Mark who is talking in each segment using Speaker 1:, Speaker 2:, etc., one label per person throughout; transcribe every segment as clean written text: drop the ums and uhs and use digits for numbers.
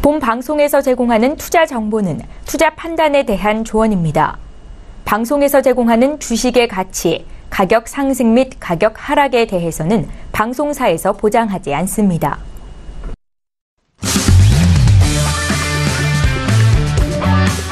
Speaker 1: 본 방송에서 제공하는 투자 정보는 투자 판단에 대한 조언입니다. 방송에서 제공하는 주식의 가치, 가격 상승 및 가격 하락에 대해서는 방송사에서 보장하지 않습니다.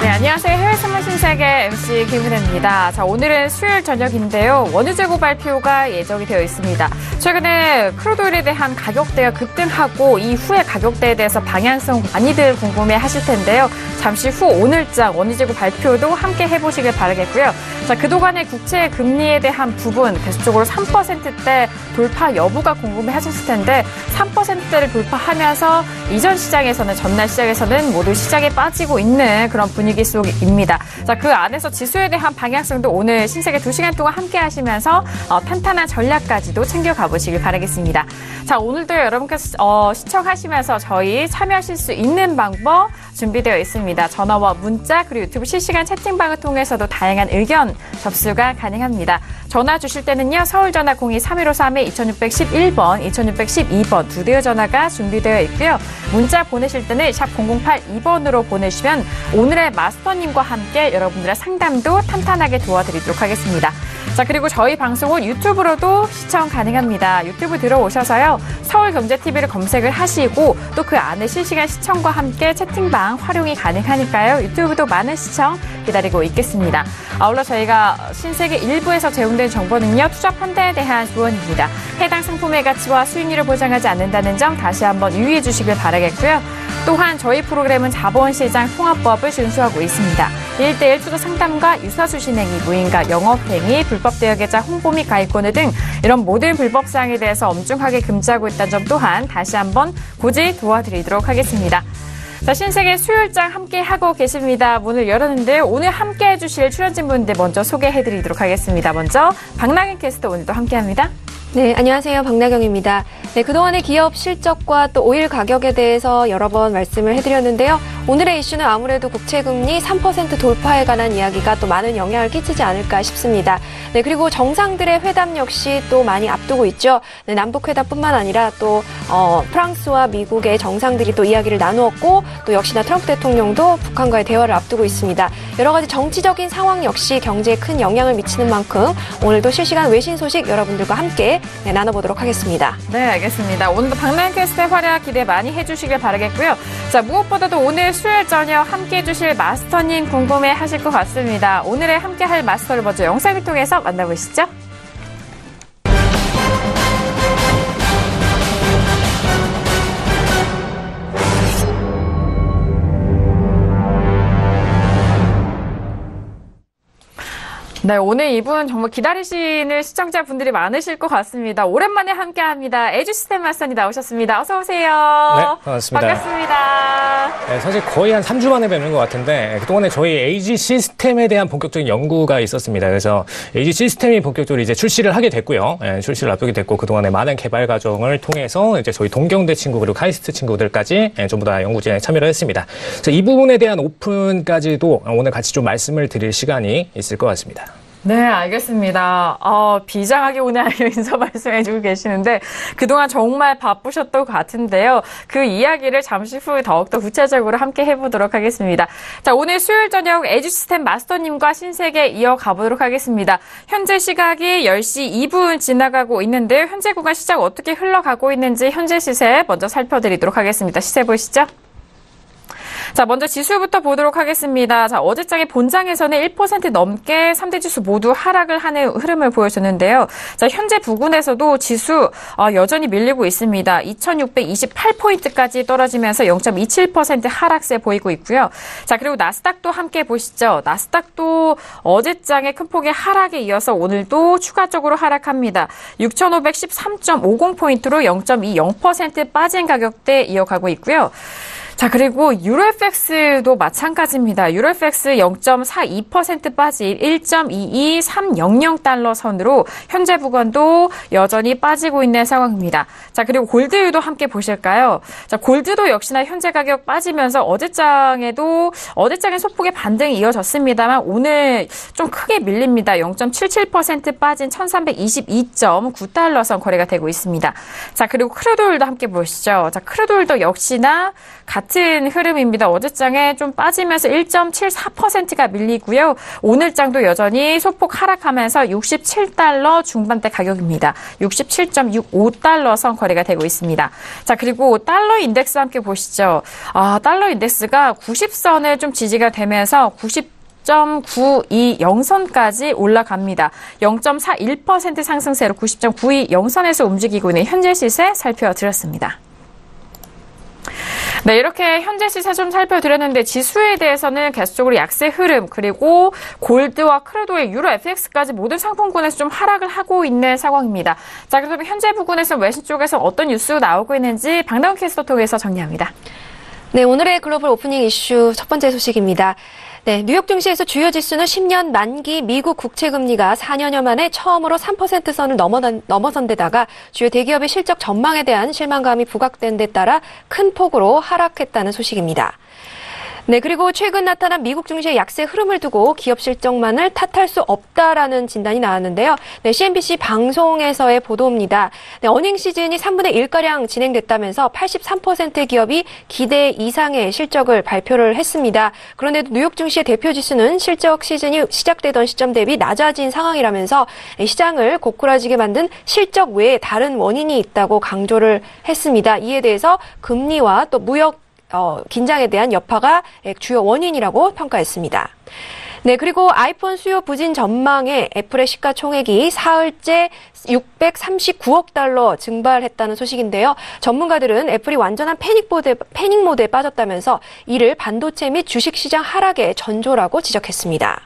Speaker 2: 네, 안녕하세요. 해외 선물 신세계 MC 김은혜입니다. 자, 오늘은 수요일 저녁인데요. 원유 재고 발표가 예정이 되어 있습니다. 최근에 크루드오일에 대한 가격대가 급등하고 이후의 가격대에 대해서 방향성 많이들 궁금해하실 텐데요. 잠시 후 오늘장 원유 재고 발표도 함께 해보시길 바라겠고요. 자, 그동안의 국채 금리에 대한 부분 계속적으로 3%대 돌파 여부가 궁금해하셨을 텐데 3%대를 돌파하면서 이전 시장에서는 전날 시장에서는 모두 시장에 빠지고 있는 그런 분위기 속입니다. 자, 그 안에서 지수에 대한 방향성도 오늘 신세계 2시간 동안 함께 하시면서 탄탄한 전략까지도 챙겨가 보시길 바라겠습니다. 자, 오늘도 여러분께서 시청하시면서 저희 참여하실 수 있는 방법 준비되어 있습니다. 전화와 문자 그리고 유튜브 실시간 채팅방을 통해서도 다양한 의견 접수가 가능합니다. 전화 주실 때는요. 서울전화 02-3153-2611번, 2612번 두 대의 전화가 준비되어 있고요. 문자 보내실 때는 샵 0082번으로 보내시면 오늘의 마스터님과 함께 여러분들의 상담도 탄탄하게 도와드리도록 하겠습니다. 자, 그리고 저희 방송은 유튜브로도 시청 가능합니다. 유튜브 들어오셔서요. 서울경제TV를 검색을 하시고 또 그 안에 실시간 시청과 함께 채팅방 활용이 가능하니까요. 유튜브도 많은 시청 기다리고 있겠습니다. 아울러 저희가 신세계 1부에서 제공된 정보는요. 투자 판단에 대한 조언입니다. 해당 상품의 가치와 수익률을 보장하지 않는다는 점 다시 한번 유의해 주시길 바라겠고요. 또한 저희 프로그램은 자본시장 통합법을 준수하고 있습니다. 1대1 투자 상담과 유사수신행위, 무인가 영업행위, 불법 대여계좌 홍보 및 가입권을 등 이런 모든 불법사항에 대해서 엄중하게 금지하고 있다는 점 또한 다시 한번 고지 도와드리도록 하겠습니다. 자, 신세계 수요일장 함께하고 계십니다. 문을 열었는데요. 오늘 함께해 주실 출연진분들 먼저 소개해드리도록 하겠습니다. 먼저 박나경 캐스터 오늘도 함께합니다.
Speaker 3: 네, 안녕하세요. 박나경입니다. 네, 그동안의 기업 실적과 또 오일 가격에 대해서 여러 번 말씀을 해드렸는데요. 오늘의 이슈는 아무래도 국채금리 3% 돌파에 관한 이야기가 또 많은 영향을 끼치지 않을까 싶습니다. 네, 그리고 정상들의 회담 역시 또 많이 앞두고 있죠. 네, 남북회담뿐만 아니라 또 프랑스와 미국의 정상들이 또 이야기를 나누었고 또 역시나 트럼프 대통령도 북한과의 대화를 앞두고 있습니다. 여러 가지 정치적인 상황 역시 경제에 큰 영향을 미치는 만큼 오늘도 실시간 외신 소식 여러분들과 함께 나눠보도록 하겠습니다.
Speaker 2: 네, 알겠습니다. 오늘도 박나경 캐스터의 활약 기대 많이 해주시길 바라겠고요. 자, 무엇보다도 오늘 수요일 저녁 함께해 주실 마스터님 궁금해 하실 것 같습니다. 오늘의 함께할 마스터를 먼저 영상을 통해서 만나보시죠. 네, 오늘 이분 정말 기다리시는 시청자분들이 많으실 것 같습니다. 오랜만에 함께합니다. 에듀시스템 마스터님 나오셨습니다. 어서 오세요.
Speaker 4: 네, 반갑습니다.
Speaker 2: 반갑습니다.
Speaker 4: 네, 사실 거의 한 3주 만에 뵙는 것 같은데 그동안에 저희 AG 시스템에 대한 본격적인 연구가 있었습니다. 그래서 AG 시스템이 본격적으로 이제 출시를 하게 됐고요. 네, 출시를 앞두게 됐고 그동안에 많은 개발 과정을 통해서 이제 저희 동경대 친구 그리고 카이스트 친구들까지 전부 다 연구 진행에 참여를 했습니다. 그래서 이 부분에 대한 오픈까지도 오늘 같이 좀 말씀을 드릴 시간이 있을 것 같습니다.
Speaker 2: 네, 알겠습니다. 비장하게 오늘 인사 말씀해주고 계시는데 그동안 정말 바쁘셨던 것 같은데요. 그 이야기를 잠시 후 더욱더 구체적으로 함께 해보도록 하겠습니다. 자, 오늘 수요일 저녁 에듀시스템 마스터님과 신세계 이어가 보도록 하겠습니다. 현재 시각이 10시 2분 지나가고 있는데요. 현재 구간 시작 어떻게 흘러가고 있는지 현재 시세 먼저 살펴드리도록 하겠습니다. 시세 보시죠. 자, 먼저 지수부터 보도록 하겠습니다. 자, 어제장의 본장에서는 1% 넘게 3대 지수 모두 하락을 하는 흐름을 보여줬는데요. 자, 현재 부근에서도 지수 여전히 밀리고 있습니다. 2628포인트까지 떨어지면서 0.27% 하락세 보이고 있고요. 자, 그리고 나스닥도 함께 보시죠. 나스닥도 어제장의 큰 폭의 하락에 이어서 오늘도 추가적으로 하락합니다. 6513.50포인트로 0.20% 빠진 가격대 이어가고 있고요. 자, 그리고 유로FX도 마찬가지입니다. 유로FX 0.42% 빠진 1.22300달러 선으로 현재 부근도 여전히 빠지고 있는 상황입니다. 자, 그리고 골드도 함께 보실까요? 자, 골드도 역시나 현재 가격 빠지면서 어제장의 소폭의 반등이 이어졌습니다만 오늘 좀 크게 밀립니다. 0.77% 빠진 1322.9달러 선 거래가 되고 있습니다. 자, 그리고 크루드 오일도 함께 보시죠. 자, 크루드 오일도 역시나 같은 같은 흐름입니다. 어제장에 좀 빠지면서 1.74%가 밀리고요. 오늘장도 여전히 소폭 하락하면서 67달러 중반대 가격입니다. 67.65달러 선 거래가 되고 있습니다. 자, 그리고 달러 인덱스 함께 보시죠. 달러 인덱스가 90선을 좀 지지가 되면서 90.920선까지 올라갑니다. 0.41% 상승세로 90.920선에서 움직이고 있는 현재 시세 살펴드렸습니다. 네, 이렇게 현재 시세 좀 살펴드렸는데 지수에 대해서는 계속적으로 약세 흐름, 그리고 골드와 크루드오일, 유로, FX까지 모든 상품군에서 좀 하락을 하고 있는 상황입니다. 자, 그렇다면 현재 부근에서 외신 쪽에서 어떤 뉴스 나오고 있는지 박나훈 캐스터 통해서 정리합니다.
Speaker 3: 네, 오늘의 글로벌 오프닝 이슈 첫 번째 소식입니다. 네, 뉴욕 증시에서 주요 지수는 10년 만기 미국 국채금리가 4년여 만에 처음으로 3%선을 넘어선 데다가 주요 대기업의 실적 전망에 대한 실망감이 부각된 데 따라 큰 폭으로 하락했다는 소식입니다. 네, 그리고 최근 나타난 미국 증시의 약세 흐름을 두고 기업 실적만을 탓할 수 없다라는 진단이 나왔는데요. 네, CNBC 방송에서의 보도입니다. 네, 어닝 시즌이 3분의 1가량 진행됐다면서 83%의 기업이 기대 이상의 실적을 발표를 했습니다. 그런데도 뉴욕 증시의 대표 지수는 실적 시즌이 시작되던 시점 대비 낮아진 상황이라면서 시장을 고꾸라지게 만든 실적 외에 다른 원인이 있다고 강조를 했습니다. 이에 대해서 금리와 또 무역 긴장에 대한 여파가 주요 원인이라고 평가했습니다. 네, 그리고 아이폰 수요 부진 전망에 애플의 시가총액이 사흘째 639억 달러 증발했다는 소식인데요. 전문가들은 애플이 완전한 패닉 모드에 빠졌다면서 이를 반도체 및 주식시장 하락의 전조라고 지적했습니다.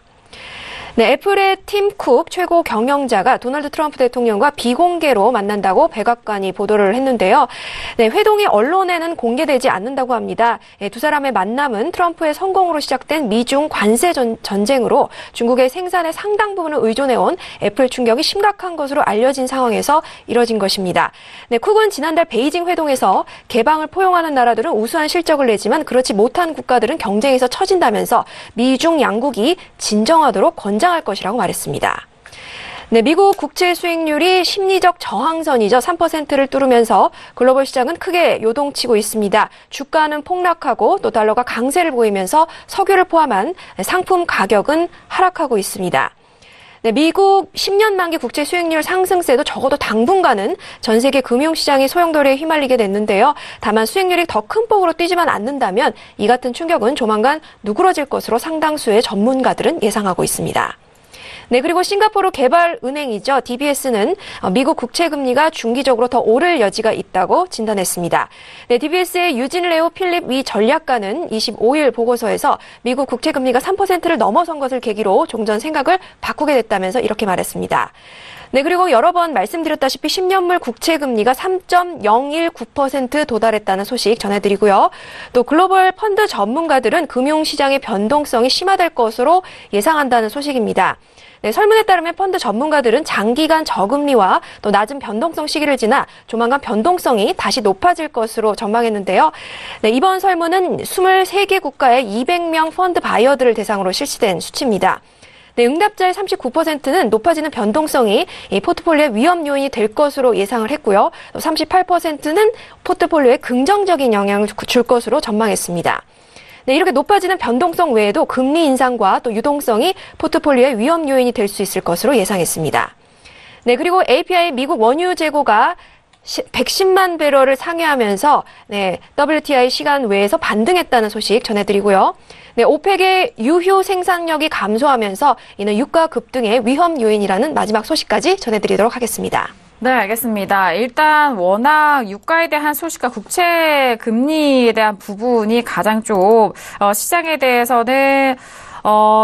Speaker 3: 네, 애플의 팀 쿡 최고 경영자가 도널드 트럼프 대통령과 비공개로 만난다고 백악관이 보도를 했는데요. 네, 회동이 언론에는 공개되지 않는다고 합니다. 두 사람의 만남은 트럼프의 성공으로 시작된 미중 관세 전쟁으로 중국의 생산의 상당 부분을 의존해온 애플 충격이 심각한 것으로 알려진 상황에서 이뤄진 것입니다. 네, 쿡은 지난달 베이징 회동에서 개방을 포용하는 나라들은 우수한 실적을 내지만 그렇지 못한 국가들은 경쟁에서 처진다면서 미중 양국이 진정하도록 권장할 것이라고 말했습니다. 네, 미국 국채 수익률이 심리적 저항선이죠. 3%를 뚫으면서 글로벌 시장은 크게 요동치고 있습니다. 주가는 폭락하고 또 달러가 강세를 보이면서 석유를 포함한 상품 가격은 하락하고 있습니다. 네, 미국 10년 만기 국채 수익률 상승세도 적어도 당분간은 전 세계 금융시장이 소용돌이에 휘말리게 됐는데요. 다만 수익률이 더 큰 폭으로 뛰지만 않는다면 이 같은 충격은 조만간 누그러질 것으로 상당수의 전문가들은 예상하고 있습니다. 네, 그리고 싱가포르 개발은행이죠. DBS는 미국 국채금리가 중기적으로 더 오를 여지가 있다고 진단했습니다. 네, DBS의 유진 레오 필립 위 전략가는 25일 보고서에서 미국 국채금리가 3%를 넘어선 것을 계기로 종전 생각을 바꾸게 됐다면서 이렇게 말했습니다. 네, 그리고 여러 번 말씀드렸다시피 10년물 국채금리가 3.019% 도달했다는 소식 전해드리고요. 또 글로벌 펀드 전문가들은 금융시장의 변동성이 심화될 것으로 예상한다는 소식입니다. 네, 설문에 따르면 펀드 전문가들은 장기간 저금리와 또 낮은 변동성 시기를 지나 조만간 변동성이 다시 높아질 것으로 전망했는데요. 네, 이번 설문은 23개 국가의 200명 펀드 바이어들을 대상으로 실시된 수치입니다. 네, 응답자의 39%는 높아지는 변동성이 이 포트폴리오의 위험 요인이 될 것으로 예상을 했고요. 또 38%는 포트폴리오에 긍정적인 영향을 줄 것으로 전망했습니다. 네, 이렇게 높아지는 변동성 외에도 금리 인상과 또 유동성이 포트폴리오의 위험 요인이 될 수 있을 것으로 예상했습니다. 네, 그리고 API 미국 원유 재고가 110만 배럴을 상회하면서 네, WTI 시간 외에서 반등했다는 소식 전해드리고요. 네, 오펙의 유효 생산력이 감소하면서 이는 유가 급등의 위험 요인이라는 마지막 소식까지 전해드리도록 하겠습니다.
Speaker 2: 네, 알겠습니다. 일단 워낙 유가에 대한 소식과 국채 금리에 대한 부분이 가장 좀 시장에 대해서는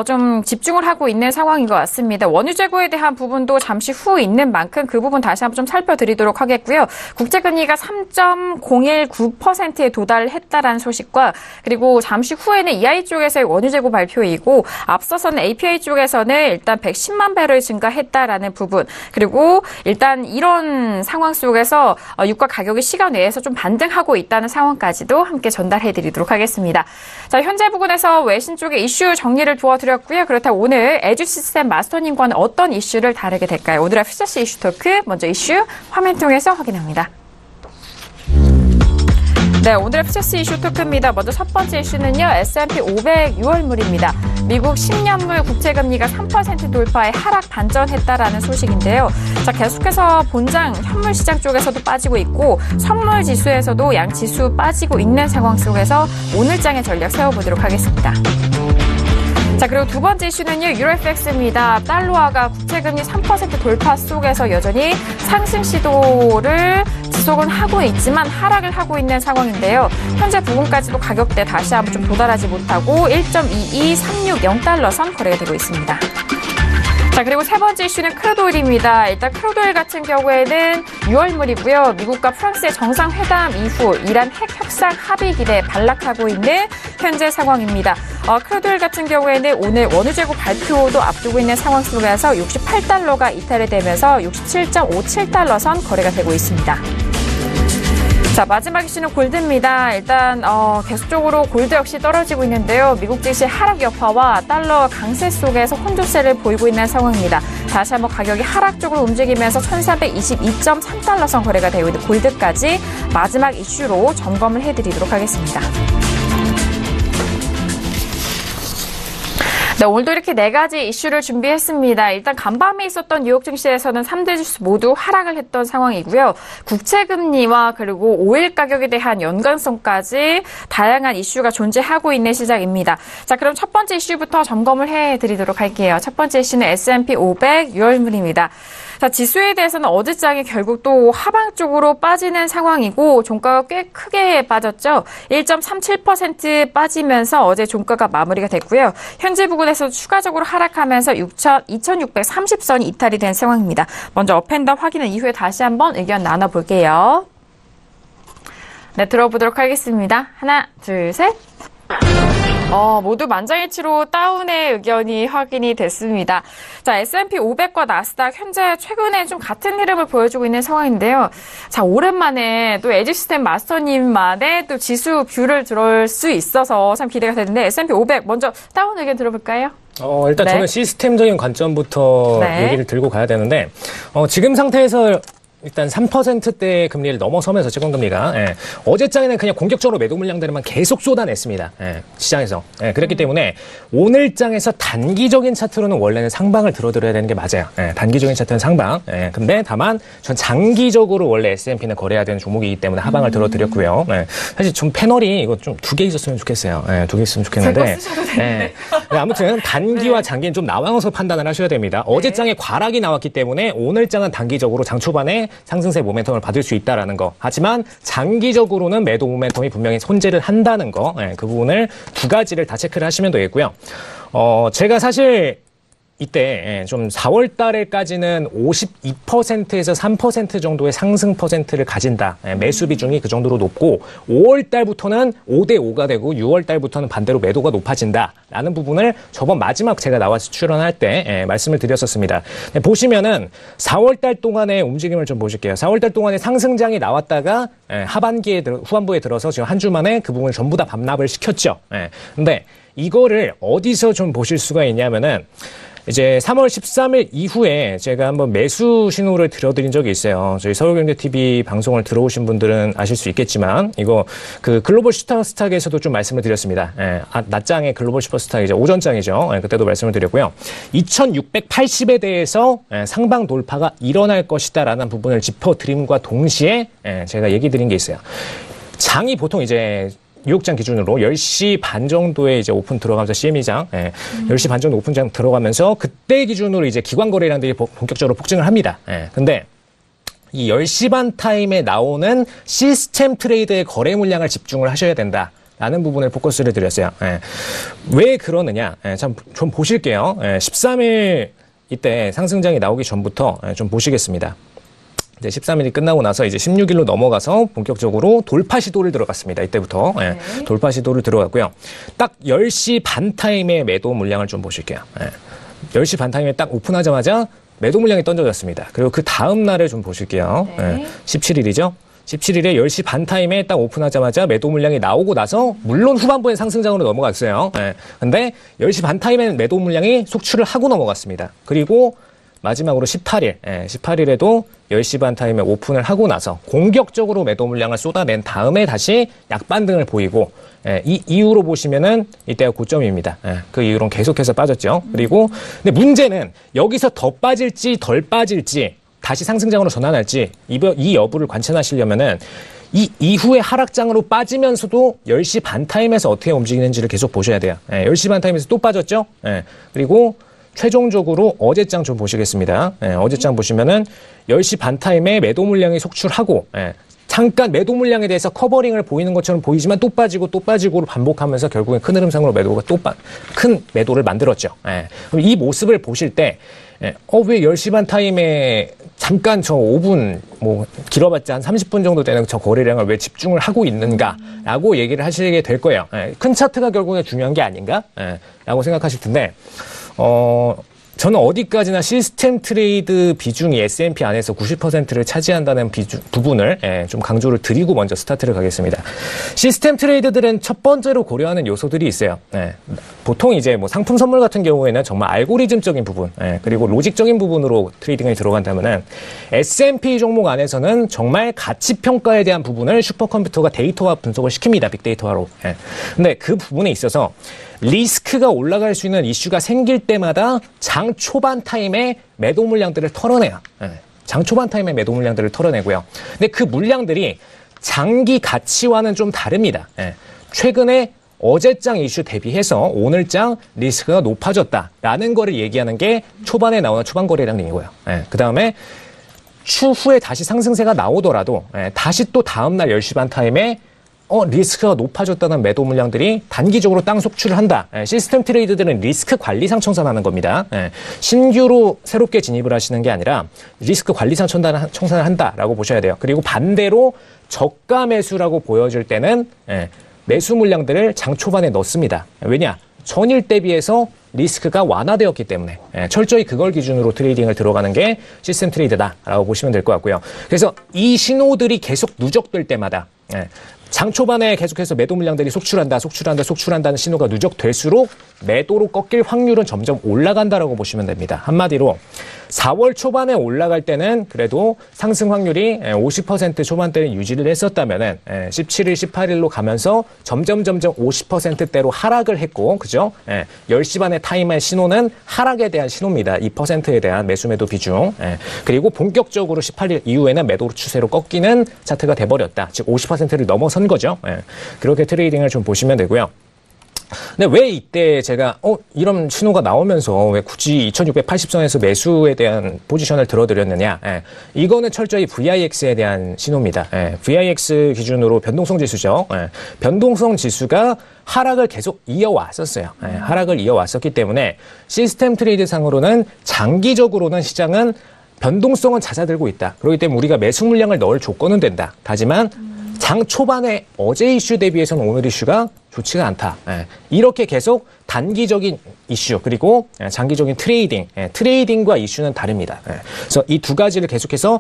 Speaker 2: 좀 집중을 하고 있는 상황인 것 같습니다. 원유 재고에 대한 부분도 잠시 후 있는 만큼 그 부분 다시 한번 좀 살펴드리도록 하겠고요. 국제금리가 3.019%에 도달했다라는 소식과 그리고 잠시 후에는 EI 쪽에서의 원유 재고 발표이고 앞서서는 API 쪽에서는 일단 110만 배럴 증가했다라는 부분 그리고 일단 이런 상황 속에서 유가 가격이 시간 외에서 좀 반등하고 있다는 상황까지도 함께 전달해드리도록 하겠습니다. 자, 현재 부분에서 외신 쪽의 이슈 정리를 도와드렸고요. 그렇다면 오늘 에듀시스템 마스터님과는 어떤 이슈를 다루게 될까요? 오늘의 퓨처스 이슈 토크 먼저 이슈 화면 통해서 확인합니다. 네, 오늘의 퓨처스 이슈 토크입니다. 먼저 첫 번째 이슈는요. S&P 500 6월물입니다. 미국 10년물 국채금리가 3% 돌파해 하락 반전했다라는 소식인데요. 자, 계속해서 본장 현물 시장 쪽에서도 빠지고 있고 선물 지수에서도 양 지수 빠지고 있는 상황 속에서 오늘장의 전략 세워보도록 하겠습니다. 자, 그리고 두 번째 이슈는요. 유로FX입니다. 달러화가 국채금리 3% 돌파 속에서 여전히 상승 시도를 지속은 하고 있지만 하락을 하고 있는 상황인데요. 현재 부근까지도 가격대 다시 한번 좀 도달하지 못하고 1.22360달러 선 거래가 되고 있습니다. 자, 그리고 세 번째 이슈는 크루드오일입니다. 일단 크루드오일 같은 경우에는 6월물이고요. 미국과 프랑스의 정상회담 이후 이란 핵 협상 합의 기대에 반락하고 있는 현재 상황입니다. 크루드오일 같은 경우에는 오늘 원유 재고 발표도 앞두고 있는 상황 속에서 68달러가 이탈이 되면서 67.57달러 선 거래가 되고 있습니다. 자, 마지막 이슈는 골드입니다. 일단 계속적으로 골드 역시 떨어지고 있는데요. 미국 증시 하락 여파와 달러 강세 속에서 혼조세를 보이고 있는 상황입니다. 다시 한번 가격이 하락 쪽으로 움직이면서 1322.3달러 선 거래가 되고 있는 골드까지 마지막 이슈로 점검을 해드리도록 하겠습니다. 네, 오늘도 이렇게 네 가지 이슈를 준비했습니다. 일단 간밤에 있었던 뉴욕 증시에서는 3대 지수 모두 하락을 했던 상황이고요. 국채금리와 그리고 오일 가격에 대한 연관성까지 다양한 이슈가 존재하고 있는 시장입니다. 자, 그럼 첫 번째 이슈부터 점검을 해드리도록 할게요. 첫 번째 이슈는 S&P 500 6월물입니다. 자, 지수에 대해서는 어제장에 결국 또 하방 쪽으로 빠지는 상황이고 종가가 꽤 크게 빠졌죠. 1.37% 빠지면서 어제 종가가 마무리가 됐고요. 현재 부근에서 추가적으로 하락하면서 2630선이 이탈이 된 상황입니다. 먼저 업앤다운 확인은 이후에 다시 한번 의견 나눠볼게요. 네, 들어보도록 하겠습니다. 하나, 둘, 셋. 모두 만장일치로 다운의 의견이 확인이 됐습니다. 자, S&P 500과 나스닥 현재 최근에 좀 같은 흐름을 보여주고 있는 상황인데요. 자, 오랜만에 또 에지시스템 마스터님만의 또 지수 뷰를 들을 수 있어서 참 기대가 되는데 S&P 500 먼저 다운 의견 들어볼까요?
Speaker 4: 일단
Speaker 2: 네.
Speaker 4: 저는 시스템적인 관점부터
Speaker 2: 네.
Speaker 4: 얘기를 들고 가야 되는데, 지금 상태에서 일단 3%대 금리를 넘어서면서 채권금리가 어제장에는 그냥 공격적으로 매도 물량들만 계속 쏟아냈습니다. 시장에서. 그렇기 때문에 오늘장에서 단기적인 차트로는 원래는 상방을 들어드려야 되는 게 맞아요. 단기적인 차트는 상방. 근데 다만 전 장기적으로 원래 S&P는 거래해야 되는 종목이기 때문에 하방을 들어드렸고요. 사실 좀 패널이 이거 좀 2개 있었으면 좋겠어요. 2개 있으면 좋겠는데. 아무튼 단기와 장기는 좀 나눠서 판단을 하셔야 됩니다. 어제장에 과락이 나왔기 때문에 오늘장은 단기적으로 장 초반에 상승세 모멘텀을 받을 수 있다라는 거. 하지만 장기적으로는 매도 모멘텀이 분명히 손재를 한다는 거. 그 부분을 두 가지를 다 체크를 하시면 되겠고요. 제가 사실 이때 좀 4월 달에까지는 52%에서 3% 정도의 상승 퍼센트를 가진다. 매수 비중이 그 정도로 높고 5월 달부터는 5대 5가 되고 6월 달부터는 반대로 매도가 높아진다라는 부분을 저번 마지막 제가 나와서 출연할 때 말씀을 드렸었습니다. 보시면은 4월 달 동안의 움직임을 좀 보실게요. 4월 달 동안에 상승장이 나왔다가 하반기에 후반부에 들어서 지금 한 주 만에 그 부분을 전부 다 반납을 시켰죠. 근데 이거를 어디서 좀 보실 수가 있냐면은 이제 3월 13일 이후에 제가 한번 매수 신호를 들어드린 적이 있어요. 저희 서울경제TV 방송을 들어오신 분들은 아실 수 있겠지만, 이거 그 글로벌 슈퍼스탁에서도 좀 말씀을 드렸습니다. 낮장의 글로벌 슈퍼스탁 이제 오전장이죠. 그때도 말씀을 드렸고요. 2680에 대해서 상방 돌파가 일어날 것이다라는 부분을 짚어드림과 동시에 제가 얘기 드린 게 있어요. 장이 보통 이제 뉴욕장 기준으로 10시 반 정도에 이제 오픈 들어가면서 CME장, 10시 반 정도 오픈장 들어가면서 그때 기준으로 이제 기관 거래량들이 본격적으로 폭증을 합니다. 근데 이 10시 반 타임에 나오는 시스템 트레이드의 거래 물량을 집중을 하셔야 된다. 라는 부분을 포커스를 드렸어요. 왜 그러느냐? 좀 보실게요. 13일 이때 상승장이 나오기 전부터 좀 보시겠습니다. 이제 13일이 끝나고 나서 이제 16일로 넘어가서 본격적으로 돌파 시도를 들어갔습니다. 이때부터. 돌파 시도를 들어갔고요. 딱 10시 반 타임에 매도 물량을 좀 보실게요. 10시 반 타임에 딱 오픈하자마자 매도 물량이 던져졌습니다. 그리고 그 다음 날을 좀 보실게요. 17일이죠. 17일에 10시 반 타임에 딱 오픈하자마자 매도 물량이 나오고 나서 물론 후반부엔 상승장으로 넘어갔어요. 근데 10시 반 타임에는 매도 물량이 속출을 하고 넘어갔습니다. 그리고 마지막으로 18일에도 10시 반 타임에 오픈을 하고 나서 공격적으로 매도 물량을 쏟아낸 다음에 다시 약반등을 보이고 이 이후로 보시면은 이때가 고점입니다. 그 이후로는 계속해서 빠졌죠. 그리고 근데 문제는 여기서 더 빠질지 덜 빠질지 다시 상승장으로 전환할지 이 여부를 관찰하시려면은 이 이후에 하락장으로 빠지면서도 10시 반 타임에서 어떻게 움직이는지를 계속 보셔야 돼요. 10시 반 타임에서 또 빠졌죠. 그리고 최종적으로 어제장 좀 보시겠습니다. 어제장 보시면은 10시 반 타임에 매도 물량이 속출하고 잠깐 매도 물량에 대해서 커버링을 보이는 것처럼 보이지만 또 빠지고를 반복하면서 결국엔 큰 흐름상으로 매도가 큰 매도를 만들었죠. 그럼 이 모습을 보실 때 왜 10시 반 타임에 잠깐 저 5분, 길어봤자 한 30분 정도 되는 저 거래량을 왜 집중을 하고 있는가라고 얘기를 하시게 될 거예요. 큰 차트가 결국에 중요한 게 아닌가? 라고 생각하실 텐데, 저는 어디까지나 시스템 트레이드 비중이 S&P 안에서 90%를 차지한다는 부분을 좀 강조를 드리고 먼저 스타트를 가겠습니다. 시스템 트레이드들은 첫 번째로 고려하는 요소들이 있어요. 보통 이제 상품 선물 같은 경우에는 정말 알고리즘적인 부분, 그리고 로직적인 부분으로 트레이딩에 들어간다면은 S&P 종목 안에서는 정말 가치 평가에 대한 부분을 슈퍼컴퓨터가 데이터화 분석을 시킵니다. 빅데이터화로. 근데 그 부분에 있어서 리스크가 올라갈 수 있는 이슈가 생길 때마다 장 초반 타임에 매도 물량들을 털어내요. 장 초반 타임에 매도 물량들을 털어내고요. 근데 그 물량들이 장기 가치와는 좀 다릅니다. 최근에 어제장 이슈 대비해서 오늘장 리스크가 높아졌다라는 거를 얘기하는 게 초반에 나오는 초반 거래량이고요. 그 다음에 추후에 다시 상승세가 나오더라도 다시 또 다음날 10시 반 타임에 리스크가 높아졌다는 매도 물량들이 단기적으로 땅 속출을 한다. 시스템 트레이드들은 리스크 관리상 청산하는 겁니다. 신규로 새롭게 진입을 하시는 게 아니라 리스크 관리상 청산을 한다라고 보셔야 돼요. 그리고 반대로 저가 매수라고 보여질 때는 매수 물량들을 장 초반에 넣습니다. 왜냐? 전일 대비해서 리스크가 완화되었기 때문에 철저히 그걸 기준으로 트레이딩을 들어가는 게 시스템 트레이드다라고 보시면 될 것 같고요. 그래서 이 신호들이 계속 누적될 때마다 장 초반에 계속해서 매도 물량들이 속출한다는 신호가 누적될수록 매도로 꺾일 확률은 점점 올라간다라고 보시면 됩니다. 한마디로 4월 초반에 올라갈 때는 그래도 상승 확률이 50% 초반대를 유지를 했었다면은 17일, 18일로 가면서 점점 50%대로 하락을 했고, 그죠? 10시 반의 타임의 신호는 하락에 대한 신호입니다. 2%에 대한 매수-매도 비중. 그리고 본격적으로 18일 이후에는 매도 추세로 꺾이는 차트가 돼버렸다. 즉 50%를 넘어선 거죠. 그렇게 트레이딩을 좀 보시면 되고요. 근데 왜 이때 제가 이런 신호가 나오면서 왜 굳이 2680선에서 매수에 대한 포지션을 들어드렸느냐? 이거는 철저히 VIX에 대한 신호입니다. VIX 기준으로 변동성 지수죠. 변동성 지수가 하락을 계속 이어왔었어요. 하락을 이어왔었기 때문에 시스템 트레이드 상으로는 장기적으로는 시장은 변동성은 잦아들고 있다. 그렇기 때문에 우리가 매수 물량을 넣을 조건은 된다. 하지만 장 초반에 어제 이슈 대비해서는 오늘 이슈가 좋지가 않다. 이렇게 계속 단기적인 이슈 그리고 장기적인 트레이딩과 이슈는 다릅니다. 그래서 이 두 가지를 계속해서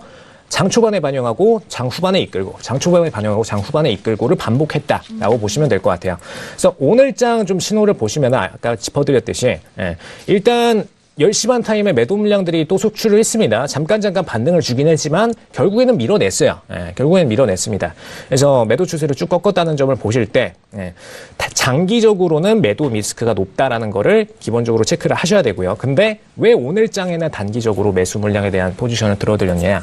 Speaker 4: 장 초반에 반영하고 장 후반에 이끌고 장 초반에 반영하고 장 후반에 이끌고를 반복했다라고 보시면 될 것 같아요. 그래서 오늘장 좀 신호를 보시면 아까 짚어드렸듯이 일단 10시 반 타임에 매도 물량들이 또 속출을 했습니다. 잠깐 반등을 주긴 했지만 결국에는 밀어냈어요. 결국에는 밀어냈습니다. 그래서 매도 추세를 쭉 꺾었다는 점을 보실 때 장기적으로는 매도 리스크가 높다라는 거를 기본적으로 체크를 하셔야 되고요. 근데 왜 오늘장에는 단기적으로 매수 물량에 대한 포지션을 들어드렸냐?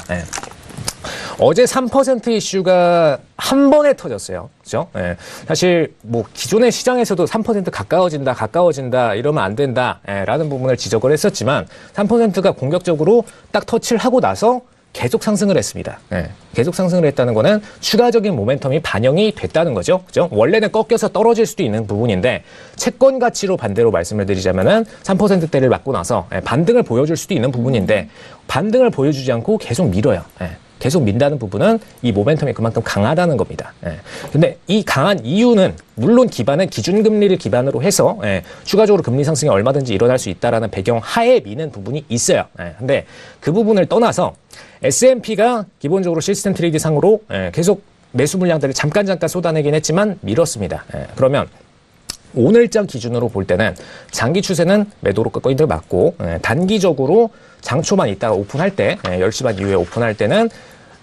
Speaker 4: 어제 3% 이슈가 한 번에 터졌어요. 그죠? 사실 기존의 시장에서도 3% 가까워진다 이러면 안 된다 라는 부분을 지적을 했었지만 3%가 공격적으로 딱 터치를 하고 나서 계속 상승을 했습니다. 계속 상승을 했다는 거는 추가적인 모멘텀이 반영이 됐다는 거죠. 그죠? 원래는 꺾여서 떨어질 수도 있는 부분인데 채권 가치로 반대로 말씀을 드리자면은 3%대를 맞고 나서 반등을 보여줄 수도 있는 부분인데 반등을 보여주지 않고 계속 밀어요. 계속 민다는 부분은 이 모멘텀이 그만큼 강하다는 겁니다. 근데 이 강한 이유는 물론 기반은 기준금리를 기반으로 해서 추가적으로 금리 상승이 얼마든지 일어날 수 있다라는 배경 하에 미는 부분이 있어요. 근데 그 부분을 떠나서 S&P가 기본적으로 시스템 트레이드 상으로 계속 매수 물량들을 잠깐 쏟아내긴 했지만 밀었습니다. 그러면 오늘장 기준으로 볼 때는 장기 추세는 매도로 끝거리들 맞고 단기적으로 장 초반 있다가 오픈할 때 10시 반 이후에 오픈할 때는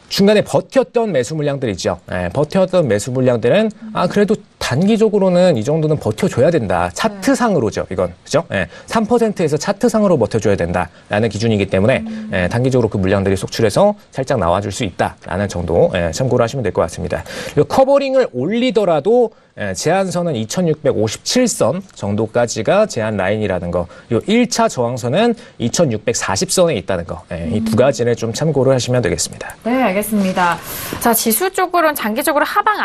Speaker 4: 중간에 버텼던 매수 물량들 있죠. 버텼던 매수 물량들은 그래도 단기적으로는 이 정도는 버텨줘야 된다. 차트상으로죠, 이건. 그죠? 3%에서 차트상으로 버텨줘야 된다라는 기준이기 때문에 단기적으로 그 물량들이 속출해서 살짝 나와줄 수 있다라는 정도 참고를 하시면 될 것 같습니다. 그리고 커버링을 올리더라도 제한선은 2657선 정도까지가 제한 라인이라는 거. 그리고 1차 저항선은 2640선에 있다는 거. 이 두 가지를 좀 참고를 하시면 되겠습니다.
Speaker 2: 네, 알겠습니다. 자, 지수 쪽으로는 장기적으로 하방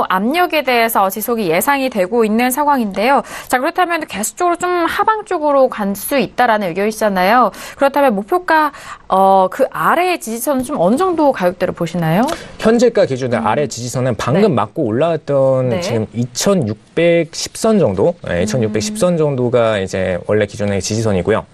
Speaker 2: 압력에 대해서 지속이 예상이 되고 있는 상황인데요. 자, 그렇다면 계속적으로 좀 하방 쪽으로 갈 수 있다라는 의견이시잖아요. 그렇다면 목표가 그 아래의 지지선은 좀 어느 정도 가격대로 보시나요?
Speaker 4: 현재가 기준의 아래 지지선은 방금 맞고 올라왔던 지금 2610선 정도, 2610선 정도가 이제 원래 기존의 지지선이고요.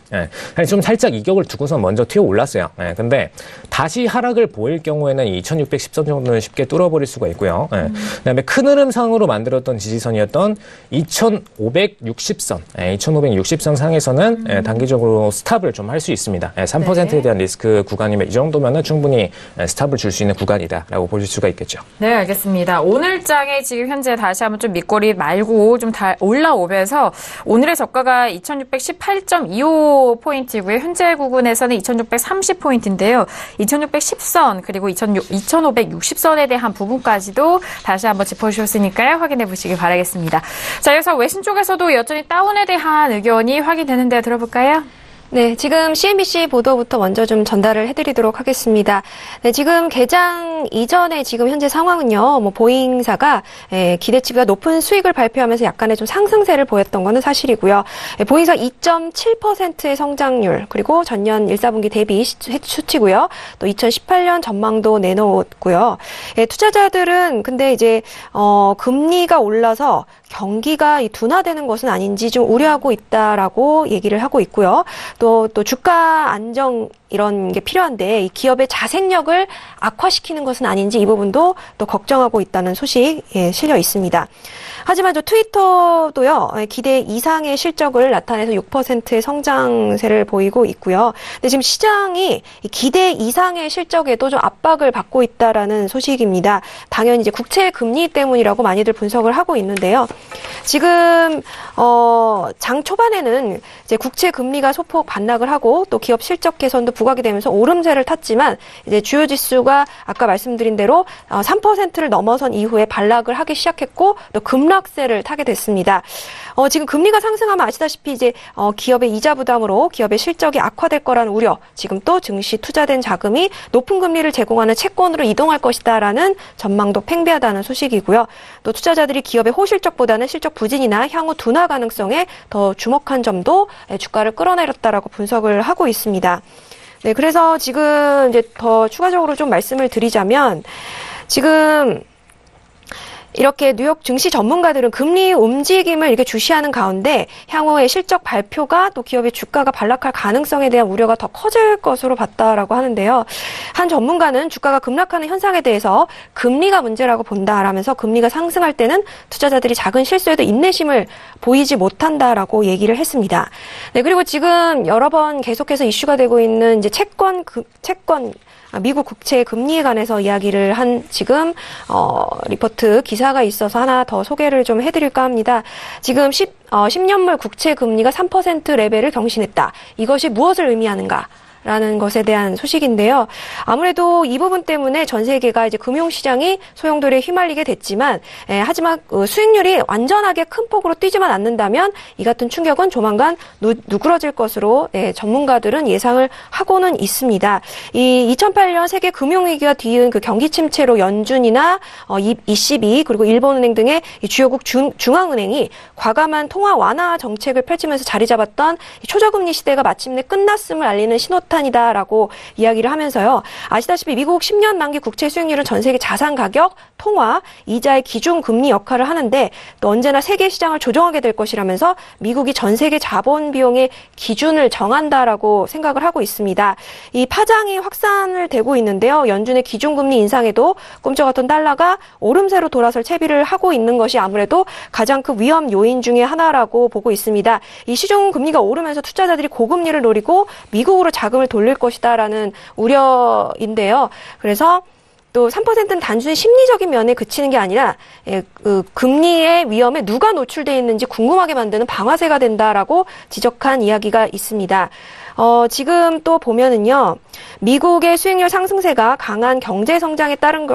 Speaker 4: 좀 살짝 이격을 두고서 먼저 튀어 올랐어요. 근데 다시 하락을 보일 경우에는 2610선 정도는 쉽게 뚫어버릴 수가 있고요. 그다음에 큰 흐름상으로 만들었던 지지선이었던 2560선, 2560선 상에서는 단기적으로 스탑을 좀 할 수 있습니다. 3%에 대한 리스크 구간이면 이 정도면은 충분히 스탑을 줄 수 있는 구간이다라고 보실 수가 있겠죠.
Speaker 2: 네, 알겠습니다. 오늘 장에 지금 현재 다시 한번 좀 밑거리 말고 좀 올라오면서 오늘의 저가가 2618.25포인트고요. 현재 구간에서는 2630포인트인데요. 2610선 그리고 2560선에 대한 부분까지도 다시 한번 짚어주셨으니까요. 확인해 보시기 바라겠습니다. 자, 여기서 외신 쪽에서도 여전히 다운에 대한 의견이 확인되는데 들어볼까요?
Speaker 3: 네, 지금 CNBC 보도부터 먼저 좀 전달을 해드리도록 하겠습니다. 네, 지금 개장 이전에 지금 현재 상황은요, 보잉사가 기대치보다 높은 수익을 발표하면서 약간의 좀 상승세를 보였던 것은 사실이고요. 보잉사 2.7%의 성장률, 그리고 전년 1사분기 대비 수치고요. 또 2018년 전망도 내놓았고요. 투자자들은 근데 이제 금리가 올라서 경기가 둔화되는 것은 아닌지 좀 우려하고 있다라고 얘기를 하고 있고요. 또 주가 안정 이런 게 필요한데 이 기업의 자생력을 악화시키는 것은 아닌지 이 부분도 또 걱정하고 있다는 소식 실려 있습니다. 하지만 저 트위터도요, 기대 이상의 실적을 나타내서 6%의 성장세를 보이고 있고요. 근데 지금 시장이 기대 이상의 실적에도 좀 압박을 받고 있다라는 소식입니다. 당연히 이제 국채 금리 때문이라고 많이들 분석을 하고 있는데요. 지금 장 초반에는 이제 국채 금리가 소폭 반락을 하고 또 기업 실적 개선도 부각이 되면서 오름세를 탔지만 이제 주요 지수가 아까 말씀드린 대로 3%를 넘어선 이후에 반락을 하기 시작했고 또 급락세를 타게 됐습니다. 지금 금리가 상승하면 아시다시피 이제 기업의 이자 부담으로 기업의 실적이 악화될 거라는 우려, 지금 또 증시 투자된 자금이 높은 금리를 제공하는 채권으로 이동할 것이다라는 전망도 팽배하다는 소식이고요. 또 투자자들이 기업의 호실적보다는 실적 부진이나 향후 둔화 가능성에 더 주목한 점도 주가를 끌어내렸다라고 분석을 하고 있습니다. 네, 그래서 지금 이제 더 추가적으로 좀 말씀을 드리자면 지금 이렇게 뉴욕 증시 전문가들은 금리 움직임을 이렇게 주시하는 가운데 향후에 실적 발표가 또 기업의 주가가 반락할 가능성에 대한 우려가 더 커질 것으로 봤다라고 하는데요. 한 전문가는 주가가 급락하는 현상에 대해서 금리가 문제라고 본다라면서 금리가 상승할 때는 투자자들이 작은 실수에도 인내심을 보이지 못한다라고 얘기를 했습니다. 네, 그리고 지금 여러 번 계속해서 이슈가 되고 있는 이제 미국 국채 금리에 관해서 이야기를 한 지금 리포트 기사가 있어서 하나 더 소개를 좀 해드릴까 합니다. 지금 10년물 국채 금리가 3% 레벨을 경신했다. 이것이 무엇을 의미하는가? 라는 것에 대한 소식인데요. 아무래도 이 부분 때문에 전 세계가 이제 금융시장이 소용돌이에 휘말리게 됐지만, 하지만 수익률이 완전하게 큰 폭으로 뛰지만 않는다면 이 같은 충격은 조만간 누그러질 것으로 전문가들은 예상을 하고는 있습니다. 이 2008년 세계 금융위기가 뒤은 그 경기 침체로 연준이나 ECB 그리고 일본은행 등의 주요국 중앙은행이 과감한 통화 완화 정책을 펼치면서 자리 잡았던 초저금리 시대가 마침내 끝났음을 알리는 신호탄 탄탄이다라고 이야기를 하면서요. 아시다시피 미국 10년 만기 국채 수익률은 전 세계 자산 가격, 통화, 이자의 기준 금리 역할을 하는데 또 언제나 세계 시장을 조정하게 될 것이라면서 미국이 전 세계 자본 비용의 기준을 정한다라고 생각을 하고 있습니다. 이 파장이 확산을 되고 있는데요. 연준의 기준금리 인상에도 꿈쩍었던 달러가 오름세로 돌아설 채비를 하고 있는 것이 아무래도 가장 큰 위험 요인 중에 하나라고 보고 있습니다. 이 시중 금리가 오르면서 투자자들이 고금리를 노리고 미국으로 자금을 돌릴 것이다라는 우려인데요. 그래서 또 3%는 단순히 심리적인 면에 그치는 게 아니라 금리의 위험에 누가 노출되어 있는지 궁금하게 만드는 방아쇠가 된다라고 지적한 이야기가 있습니다. 지금 또 보면은요, 미국의 수익률 상승세가 강한 경제 성장에 따른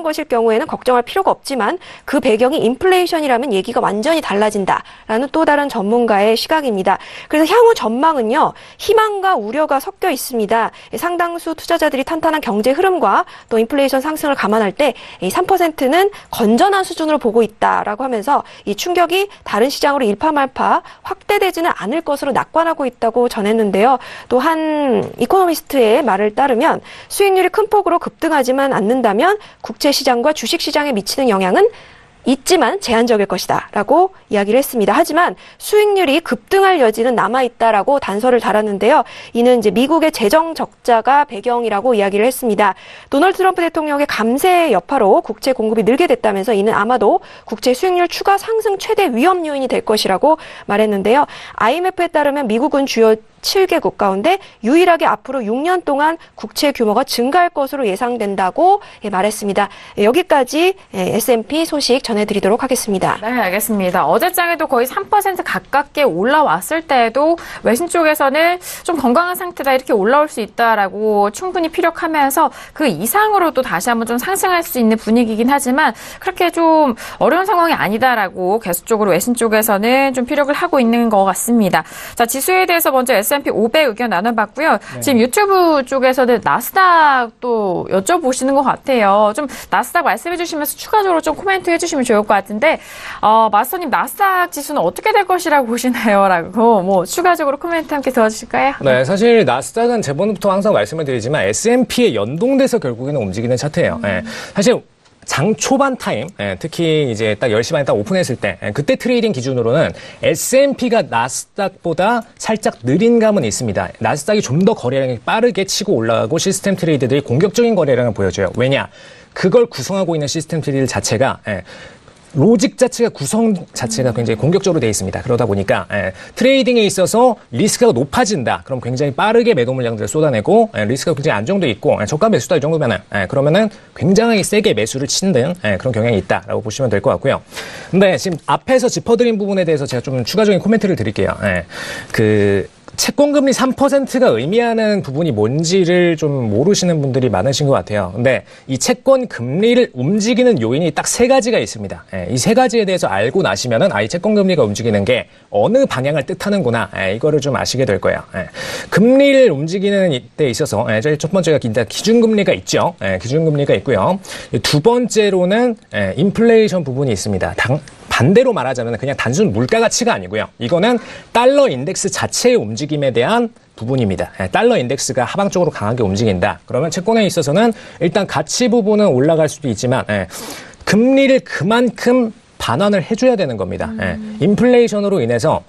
Speaker 3: 것일 경우에는 걱정할 필요가 없지만 그 배경이 인플레이션이라면 얘기가 완전히 달라진다라는 또 다른 전문가의 시각입니다. 그래서 향후 전망은요, 희망과 우려가 섞여 있습니다. 상당수 투자자들이 탄탄한 경제 흐름과 또 인플레이션 상승을 감안할 때 이 3%는 건전한 수준으로 보고 있다라고 하면서 이 충격이 다른 시장으로 일파만파 확대되지는 않을 것으로 낙관하고 있다고 전했는데요. 또 한 이코노미스트의 말을 따르면 수익률이 큰 폭으로 급등하지만 않는다면 국채 시장과 주식 시장에 미치는 영향은 있지만 제한적일 것이다 라고 이야기를 했습니다. 하지만 수익률이 급등할 여지는 남아있다라고 단서를 달았는데요. 이는 이제 미국의 재정 적자가 배경이라고 이야기를 했습니다. 도널드 트럼프 대통령의 감세 여파로 국채 공급이 늘게 됐다면서 이는 아마도 국채 수익률 추가 상승 최대 위험 요인이 될 것이라고 말했는데요. IMF에 따르면 미국은 주요 7개국 가운데 유일하게 앞으로 6년 동안 국채 규모가 증가할 것으로 예상된다고 말했습니다. 여기까지 S&P 소식 전해드리도록 하겠습니다.
Speaker 2: 네, 알겠습니다. 어제장에도 거의 3% 가깝게 올라왔을 때에도 외신 쪽에서는 좀 건강한 상태다 이렇게 올라올 수 있다라고 충분히 피력하면서 그 이상으로도 다시 한번 좀 상승할 수 있는 분위기이긴 하지만 그렇게 좀 어려운 상황이 아니다라고 계속적으로 외신 쪽에서는 좀 피력을 하고 있는 것 같습니다. 자, 지수에 대해서 먼저 S&P 500 의견 나눠봤고요. 네. 지금 유튜브 쪽에서는 나스닥도 여쭤보시는 것 같아요. 좀 나스닥 말씀해 주시면서 추가적으로 좀 코멘트 해주시면 좋을 것 같은데 마스터님 나스닥 지수는 어떻게 될 것이라고 보시나요? 라고 뭐 추가적으로 코멘트 함께 도와주실까요?
Speaker 4: 네, 사실 나스닥은 제번부터 항상 말씀을 드리지만 S&P에 연동돼서 결국에는 움직이는 차트예요. 네, 사실 장 초반 타임, 특히 이제 딱 10시 반에 딱 오픈했을 때, 그때 트레이딩 기준으로는 S&P가 나스닥보다 살짝 느린 감은 있습니다. 나스닥이 좀 더 거래량이 빠르게 치고 올라가고 시스템 트레이드들이 공격적인 거래량을 보여줘요. 왜냐? 그걸 구성하고 있는 시스템 트레이드 자체가 로직 자체가 구성 자체가 굉장히 공격적으로 되어 있습니다. 그러다 보니까 트레이딩에 있어서 리스크가 높아진다. 그럼 굉장히 빠르게 매도 물량들을 쏟아내고 리스크가 굉장히 안정돼 있고 저가 매수다 이 정도면은 그러면은 굉장히 세게 매수를 치는 그런 경향이 있다라고 보시면 될 것 같고요. 근데 지금 앞에서 짚어드린 부분에 대해서 제가 좀 추가적인 코멘트를 드릴게요. 채권금리 3%가 의미하는 부분이 뭔지를 좀 모르시는 분들이 많으신 것 같아요. 근데 이 채권금리를 움직이는 요인이 딱 세 가지가 있습니다. 이 세 가지에 대해서 알고 나시면은 이 채권금리가 움직이는 게 어느 방향을 뜻하는구나. 이거를 좀 아시게 될 거예요. 금리를 움직이는 데 있어서 첫 번째가 기준금리가 있죠. 기준금리가 있고요. 두 번째로는 인플레이션 부분이 있습니다. 반대로 말하자면 그냥 단순 물가 가치가 아니고요. 이거는 달러 인덱스 자체의 움직임에 대한 부분입니다. 달러 인덱스가 하방적으로 강하게 움직인다. 그러면 채권에 있어서는 일단 가치 부분은 올라갈 수도 있지만 금리를 그만큼 반환을 해줘야 되는 겁니다. 인플레이션으로 인해서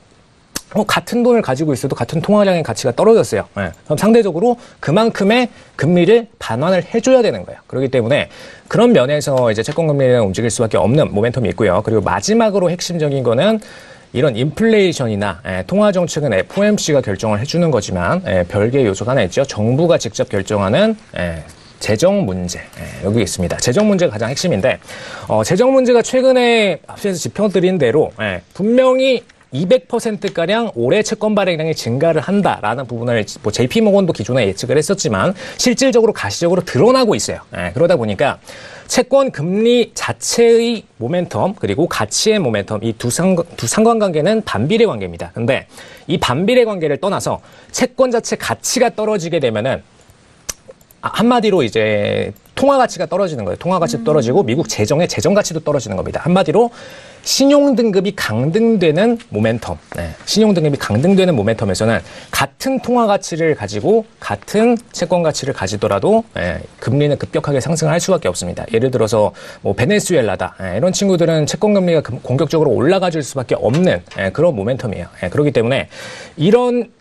Speaker 4: 같은 돈을 가지고 있어도 같은 통화량의 가치가 떨어졌어요. 그럼 상대적으로 그만큼의 금리를 반환을 해줘야 되는 거예요. 그렇기 때문에 그런 면에서 이제 채권금리는 움직일 수밖에 없는 모멘텀이 있고요. 그리고 마지막으로 핵심적인 거는 이런 인플레이션이나 통화정책은 FOMC가 결정을 해주는 거지만 별개의 요소가 하나 있죠. 정부가 직접 결정하는 재정 문제 여기 있습니다. 재정 문제가 가장 핵심인데 재정 문제가 최근에 앞에서 짚어드린 대로 분명히 200%가량 올해 채권 발행량이 증가를 한다라는 부분을 JP모건도 기존에 예측을 했었지만 실질적으로 가시적으로 드러나고 있어요. 그러다 보니까 채권 금리 자체의 모멘텀 그리고 가치의 모멘텀 이 두 상관관계는 반비례 관계입니다. 근데 이 반비례 관계를 떠나서 채권 자체 가치가 떨어지게 되면은 한마디로 이제 통화 가치가 떨어지는 거예요. 통화 가치도 떨어지고 미국 재정의 재정 가치도 떨어지는 겁니다. 한마디로 신용 등급이 강등되는 모멘텀, 신용 등급이 강등되는 모멘텀에서는 같은 통화 가치를 가지고 같은 채권 가치를 가지더라도 금리는 급격하게 상승할 수밖에 없습니다. 예를 들어서 뭐 베네수엘라다 이런 친구들은 채권 금리가 공격적으로 올라가줄 수밖에 없는 그런 모멘텀이에요. 그렇기 때문에 이런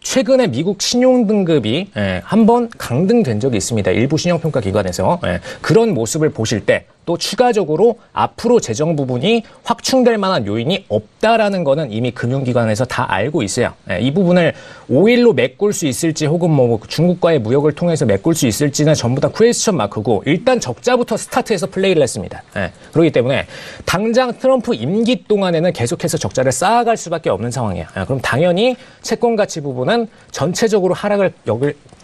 Speaker 4: 최근에 미국 신용 등급이 한번 강등된 적이 있습니다. 일부 신용평가 기관에서 그런 모습을 보실 때 또 추가적으로 앞으로 재정 부분이 확충될 만한 요인이 없다라는 거는 이미 금융기관에서 다 알고 있어요. 이 부분을 5일로 메꿀 수 있을지 혹은 뭐 중국과의 무역을 통해서 메꿀 수 있을지는 전부 다 퀘스천 마크고 일단 적자부터 스타트해서 플레이를 했습니다. 그렇기 때문에 당장 트럼프 임기 동안에는 계속해서 적자를 쌓아갈 수밖에 없는 상황이에요. 그럼 당연히 채권 가치 부분은 전체적으로 하락을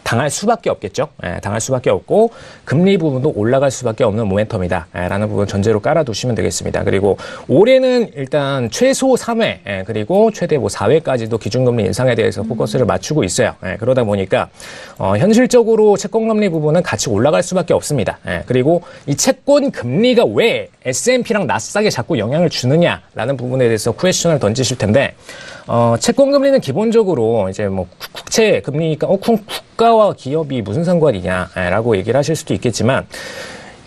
Speaker 4: 당할 수밖에 없겠죠. 당할 수밖에 없고 금리 부분도 올라갈 수밖에 없는 모멘텀이다. 라는 부분 전제로 깔아두시면 되겠습니다. 그리고 올해는 일단 최소 3회 그리고 최대 뭐 4회까지도 기준금리 인상에 대해서 포커스를 맞추고 있어요. 그러다 보니까 현실적으로 채권금리 부분은 같이 올라갈 수밖에 없습니다. 그리고 이 채권 금리가 왜 S&P랑 나스닥에 자꾸 영향을 주느냐라는 부분에 대해서 퀘스천을 던지실 텐데 채권 금리는 기본적으로 이제 뭐 국채 금리니까 국가와 기업이 무슨 상관이냐라고 얘기를 하실 수도 있겠지만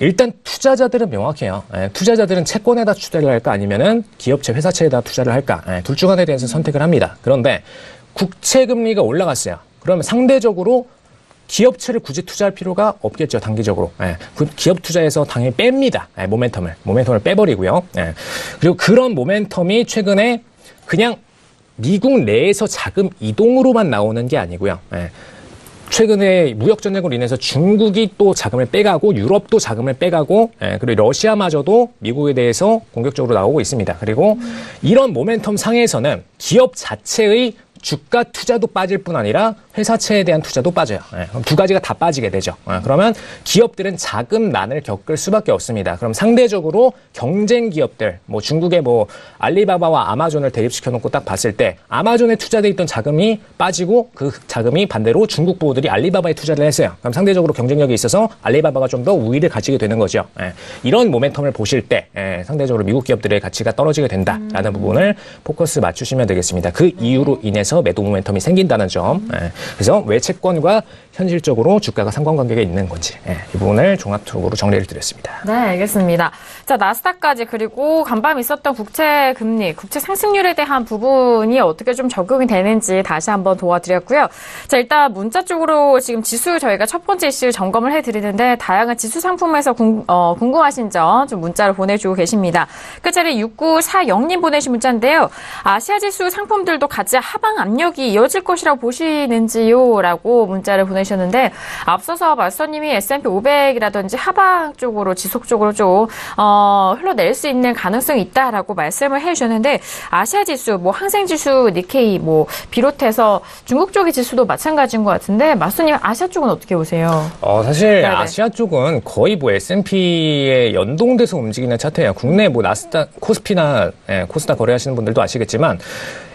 Speaker 4: 일단 투자자들은 명확해요. 투자자들은 채권에다 투자를 할까 아니면은 기업체 회사채에다 투자를 할까 둘 중 하나에 대해서 선택을 합니다. 그런데 국채 금리가 올라갔어요. 그러면 상대적으로 기업체를 굳이 투자할 필요가 없겠죠. 단기적으로. 기업 투자에서 당연히 뺍니다. 모멘텀을 빼버리고요. 그리고 그런 모멘텀이 최근에 그냥 미국 내에서 자금 이동으로만 나오는 게 아니고요. 최근에 무역전쟁으로 인해서 중국이 또 자금을 빼가고 유럽도 자금을 빼가고 그리고 러시아마저도 미국에 대해서 공격적으로 나오고 있습니다. 그리고 이런 모멘텀 상에서는 기업 자체의 주가 투자도 빠질 뿐 아니라 회사채에 대한 투자도 빠져요. 그럼 두 가지가 다 빠지게 되죠. 그러면 기업들은 자금난을 겪을 수밖에 없습니다. 그럼 상대적으로 경쟁 기업들, 뭐 중국의 뭐 알리바바와 아마존을 대립시켜 놓고 딱 봤을 때 아마존에 투자돼 있던 자금이 빠지고 그 자금이 반대로 중국 부호들이 알리바바에 투자를 했어요. 그럼 상대적으로 경쟁력이 있어서 알리바바가 좀 더 우위를 가지게 되는 거죠. 이런 모멘텀을 보실 때 상대적으로 미국 기업들의 가치가 떨어지게 된다라는 부분을 포커스 맞추시면 되겠습니다. 그 이유로 인해서 매도 모멘텀이 생긴다는 점. 그래서 왜 채권과 현실적으로 주가가 상관관계가 있는 건지 이 부분을 종합적으로 정리를 드렸습니다.
Speaker 2: 네, 알겠습니다. 자, 나스닥까지 그리고 간밤 있었던 국채 금리, 국채 상승률에 대한 부분이 어떻게 좀 적용이 되는지 다시 한번 도와드렸고요. 자, 일단 문자 쪽으로 지금 지수 저희가 첫 번째 이슈 점검을 해드리는데 다양한 지수 상품에서 궁금하신 점 좀 문자로 보내주고 계십니다. 끝자리 6940님 보내신 문자인데요. 아시아 지수 상품들도 같이 하방 압력이 이어질 것이라고 보시는지요? 라고 문자를 보내셨는데 앞서서 마스터님이 S&P 500이라든지 하방 쪽으로 지속적으로 좀 흘러낼 수 있는 가능성이 있다라고 말씀을 해주셨는데 아시아 지수, 뭐 항생 지수, 니케이 뭐 비롯해서 중국 쪽의 지수도 마찬가지인 것 같은데 마스터님 아시아 쪽은 어떻게 보세요?
Speaker 4: 사실
Speaker 2: 네네.
Speaker 4: 아시아 쪽은 거의 뭐 S&P에 연동돼서 움직이는 차트예요. 국내 뭐 나스닥, 코스피나 코스닥 거래하시는 분들도 아시겠지만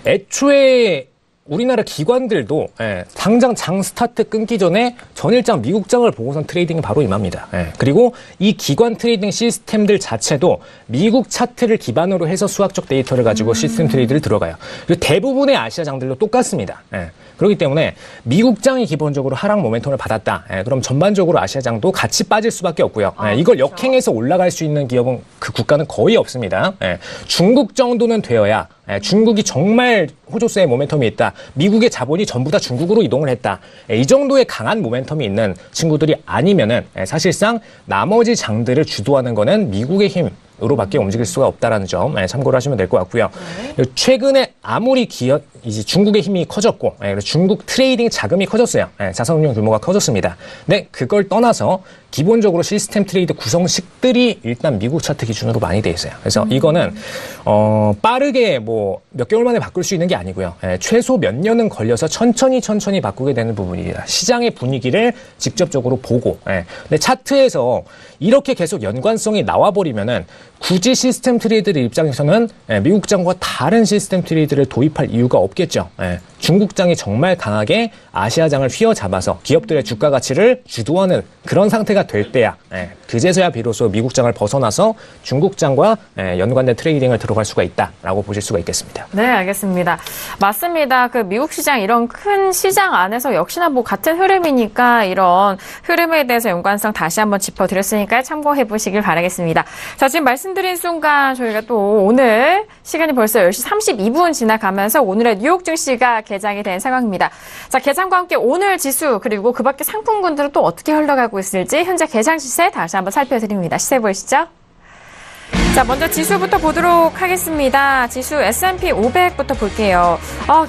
Speaker 4: 애초에 우리나라 기관들도 당장 장 스타트 끊기 전에 전일장 미국장을 보고선 트레이딩이 바로 임합니다. 그리고 이 기관 트레이딩 시스템들 자체도 미국 차트를 기반으로 해서 수학적 데이터를 가지고 시스템 트레이드를 들어가요. 그리고 대부분의 아시아 장들도 똑같습니다. 그렇기 때문에 미국장이 기본적으로 하락 모멘텀을 받았다. 그럼 전반적으로 아시아장도 같이 빠질 수밖에 없고요. 이걸 역행해서 올라갈 수 있는 기업은 그 국가는 거의 없습니다. 중국 정도는 되어야 중국이 정말 호조세의 모멘텀이 있다. 미국의 자본이 전부 다 중국으로 이동을 했다. 이 정도의 강한 모멘텀이 있는 친구들이 아니면은 사실상 나머지 장들을 주도하는 거는 미국의 힘으로밖에 움직일 수가 없다라는 점 참고를 하시면 될 것 같고요. 최근에 아무리 이제 중국의 힘이 커졌고 중국 트레이딩 자금이 커졌어요. 자산운용 규모가 커졌습니다. 근데 그걸 떠나서 기본적으로 시스템 트레이드 구성식들이 일단 미국 차트 기준으로 많이 돼 있어요. 그래서 이거는 빠르게 뭐 몇 개월 만에 바꿀 수 있는 게 아니고요. 최소 몇 년은 걸려서 천천히 바꾸게 되는 부분입니다. 시장의 분위기를 직접적으로 보고. 근데 차트에서 이렇게 계속 연관성이 나와버리면은 굳이 시스템 트레이드들 입장에서는 미국장과 다른 시스템 트레이드를 도입할 이유가 없겠죠. 중국장이 정말 강하게 아시아장을 휘어잡아서 기업들의 주가 가치를 주도하는 그런 상태가 될 때야 그제서야 비로소 미국장을 벗어나서 중국장과 연관된 트레이딩을 들어갈 수가 있다라고 보실 수가 있겠습니다.
Speaker 2: 네, 알겠습니다. 맞습니다. 그 미국 시장 이런 큰 시장 안에서 역시나 뭐 같은 흐름이니까 이런 흐름에 대해서 연관성 다시 한번 짚어드렸으니까 참고해 보시길 바라겠습니다. 자, 지금 말씀드린 순간 저희가 또 오늘 시간이 벌써 10시 32분 지나가면서 오늘의 뉴욕 증시가 개장이 된 상황입니다. 자, 개장과 함께 오늘 지수 그리고 그 밖에 상품군들은 또 어떻게 흘러가고 있을지 현재 개장 시세 다시 한번 살펴드립니다. 시세 보이시죠? 자, 먼저 지수부터 보도록 하겠습니다. 지수 S&P 500부터 볼게요.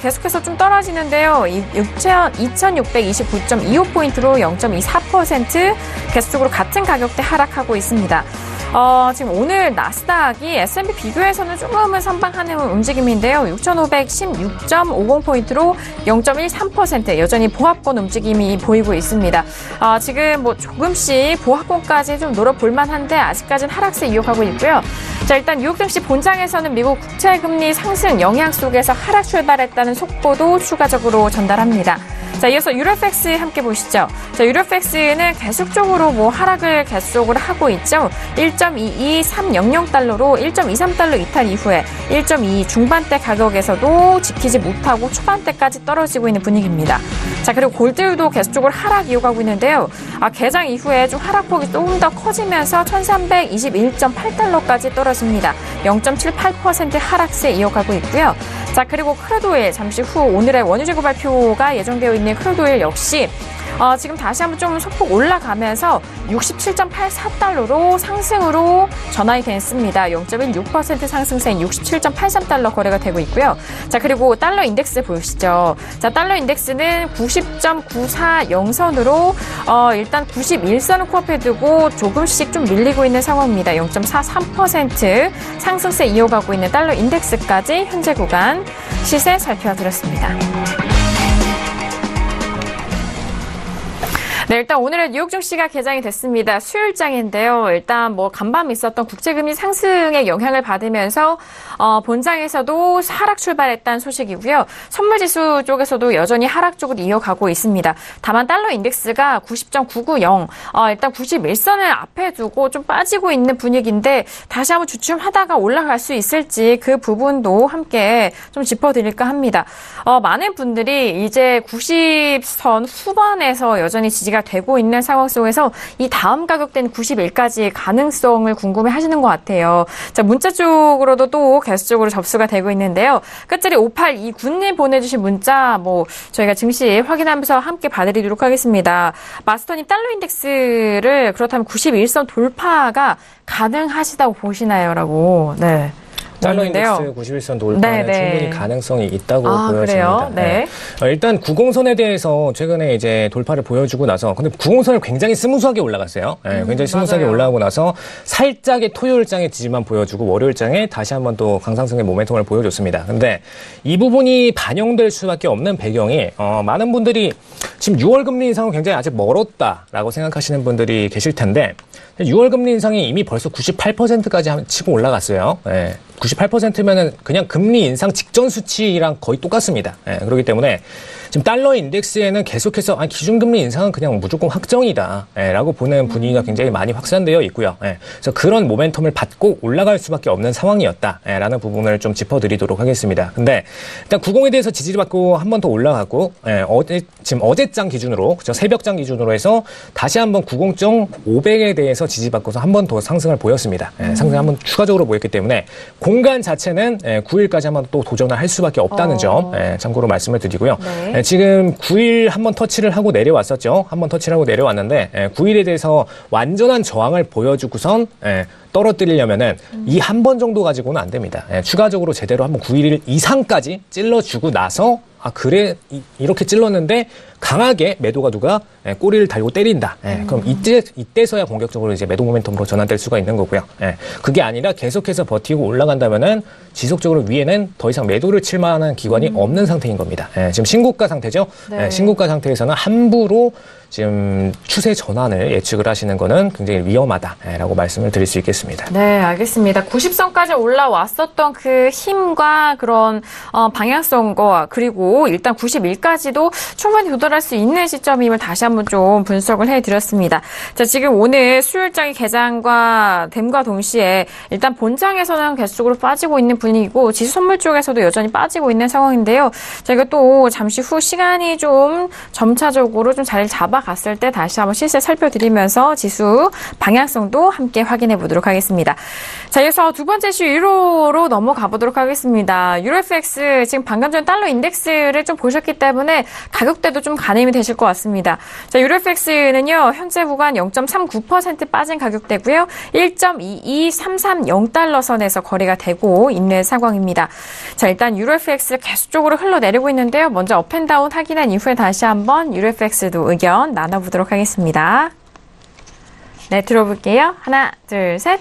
Speaker 2: 계속해서 좀 떨어지는데요. 2629.25포인트로 0.24% 계속적으로 같은 가격대 하락하고 있습니다. 지금 오늘 나스닥이 S&P 비교해서는 조금은 선방하는 움직임인데요. 6,516.50포인트로 0.13% 여전히 보합권 움직임이 보이고 있습니다. 지금 뭐 조금씩 보합권까지 좀 노려볼 만한데 아직까지는 하락세 이어가고 있고요. 자, 일단 뉴욕 증시 본장에서는 미국 국채금리 상승 영향 속에서 하락 출발했다는 속보도 추가적으로 전달합니다. 자, 이어서 유로팩스 함께 보시죠. 자, 유로팩스는 계속적으로 뭐 하락을 계속적으로 하고 있죠. 1.22300달러로 1.23달러 이탈 이후에 1.2 중반대 가격에서도 지키지 못하고 초반대까지 떨어지고 있는 분위기입니다. 자, 그리고 골드도 계속적으로 하락 이어가고 있는데요. 개장 이후에 좀 하락폭이 조금 더 커지면서 1321.8달러까지 떨어집니다. 0.78% 하락세 이어가고 있고요. 자, 그리고 크루드오일 잠시 후 오늘의 원유 재고 발표가 예정되어 있는 크루드오일 역시 지금 다시 한번 좀 소폭 올라가면서 67.84달러로 상승으로 전환이 됐습니다. 0.16% 상승세인 67.83달러 거래가 되고 있고요. 자, 그리고 달러 인덱스 보시죠. 자, 달러 인덱스는 90.940선으로 일단 91선을 코앞에 두고 조금씩 좀 밀리고 있는 상황입니다. 0.43% 상승세 이어가고 있는 달러 인덱스까지 현재 구간 시세 살펴드렸습니다. 네, 일단 오늘의 뉴욕 증시가 개장이 됐습니다. 수요일장인데요. 일단 뭐 간밤 있었던 국제금리 상승의 영향을 받으면서 본장에서도 하락 출발했다는 소식이고요. 선물지수 쪽에서도 여전히 하락 쪽으로 이어가고 있습니다. 다만 달러 인덱스가 90.990 일단 91선을 앞에 두고 좀 빠지고 있는 분위기인데 다시 한번 주춤하다가 올라갈 수 있을지 그 부분도 함께 좀 짚어드릴까 합니다. 많은 분들이 이제 90선 후반에서 여전히 지지가 되고 있는 상황 속에서 이 다음 가격대는 91까지 가능성을 궁금해 하시는 것 같아요. 자, 문자 쪽으로도 또 계속적으로 접수가 되고 있는데요. 끝자리 5829님 보내주신 문자 뭐 저희가 증시 확인하면서 함께 봐드리도록 하겠습니다. 마스터님 달러 인덱스를 그렇다면 91선 돌파가 가능하시다고 보시나요? 라고. 네.
Speaker 4: 달러 인덱스 91선 돌파는 충분히 가능성이 있다고 보여집니다.
Speaker 2: 그래요? 네.
Speaker 4: 일단 90선에 대해서 최근에 이제 돌파를 보여주고 나서 근데 90선을 굉장히 스무스하게 올라갔어요. 굉장히 스무스하게 올라가고 나서 살짝의 토요일장의 지지만 보여주고 월요일장에 다시 한번 또 강상승의 모멘텀을 보여줬습니다. 근데 이 부분이 반영될 수밖에 없는 배경이 많은 분들이 지금 6월 금리 인상은 굉장히 아직 멀었다라고 생각하시는 분들이 계실 텐데 6월 금리 인상이 이미 벌써 98%까지 치고 올라갔어요. 98%면은 그냥 금리 인상 직전 수치랑 거의 똑같습니다. 그렇기 때문에 지금 달러 인덱스에는 계속해서 기준금리 인상은 그냥 무조건 확정이다 라고 보는 분위기가 굉장히 많이 확산되어 있고요. 그래서 그런 모멘텀을 받고 올라갈 수밖에 없는 상황이었다라는 부분을 좀 짚어드리도록 하겠습니다. 근데 일단 90에 대해서 지지를 받고 한 번 더 올라갔고 지금 어제장 기준으로 그죠? 새벽장 기준으로 해서 다시 한번 90.500에 대해서 지지받고서 한 번 더 상승을 보였습니다. 상승 한번 추가적으로 보였기 때문에 공간 자체는 9일까지 한번 또 도전을 할 수밖에 없다는 점 참고로 말씀을 드리고요.
Speaker 2: 네.
Speaker 4: 지금 9일 한번 터치를 하고 내려왔었죠. 한번 터치를 하고 내려왔는데 9일에 대해서 완전한 저항을 보여주고선 떨어뜨리려면은 이 한 번 정도 가지고는 안 됩니다. 추가적으로 제대로 한번 9일 이상까지 찔러주고 나서 그래 이렇게 찔렀는데 강하게 매도가 누가 꼬리를 달고 때린다. 그럼 이때서야 본격적으로 이제 매도 모멘텀으로 전환될 수가 있는 거고요. 그게 아니라 계속해서 버티고 올라간다면은 지속적으로 위에는 더 이상 매도를 칠 만한 기관이 없는 상태인 겁니다. 지금 신고가 상태죠.
Speaker 2: 네.
Speaker 4: 신고가 상태에서는 함부로 지금 추세 전환을 예측을 하시는 거는 굉장히 위험하다라고 말씀을 드릴 수 있겠습니다.
Speaker 2: 네, 알겠습니다. 90선까지 올라왔었던 그 힘과 그런 방향성과 그리고 일단 91까지도 충분히 도달할 수 있는 시점임을 다시 한번 좀 분석을 해드렸습니다. 자, 지금 오늘 수요일장이 개장과 됨과 동시에 일단 본장에서는 계속적으로 빠지고 있는 분위기고 지수 선물 쪽에서도 여전히 빠지고 있는 상황인데요. 저희가 또 잠시 후 시간이 좀 점차적으로 좀 자리를 잡아갔을 때 다시 한번 실세 살펴드리면서 지수 방향성도 함께 확인해 보도록 하겠습니다. 자, 이어서 두 번째 이슈 유로로 넘어가 보도록 하겠습니다. 유로FX 지금 방금 전 달러 인덱스를 좀 보셨기 때문에 가격대도 좀 가늠이 되실 것 같습니다. 자, 유로FX는요 현재 구간 0.39% 빠진 가격대고요. 1.22330달러 선에서 거래가 되고 있는 상황입니다. 자, 일단 유로FX 계속적으로 흘러내리고 있는데요. 먼저 업앤다운 확인한 이후에 다시 한번 유로FX도 의견 나눠보도록 하겠습니다. 네, 들어볼게요. 하나, 둘, 셋.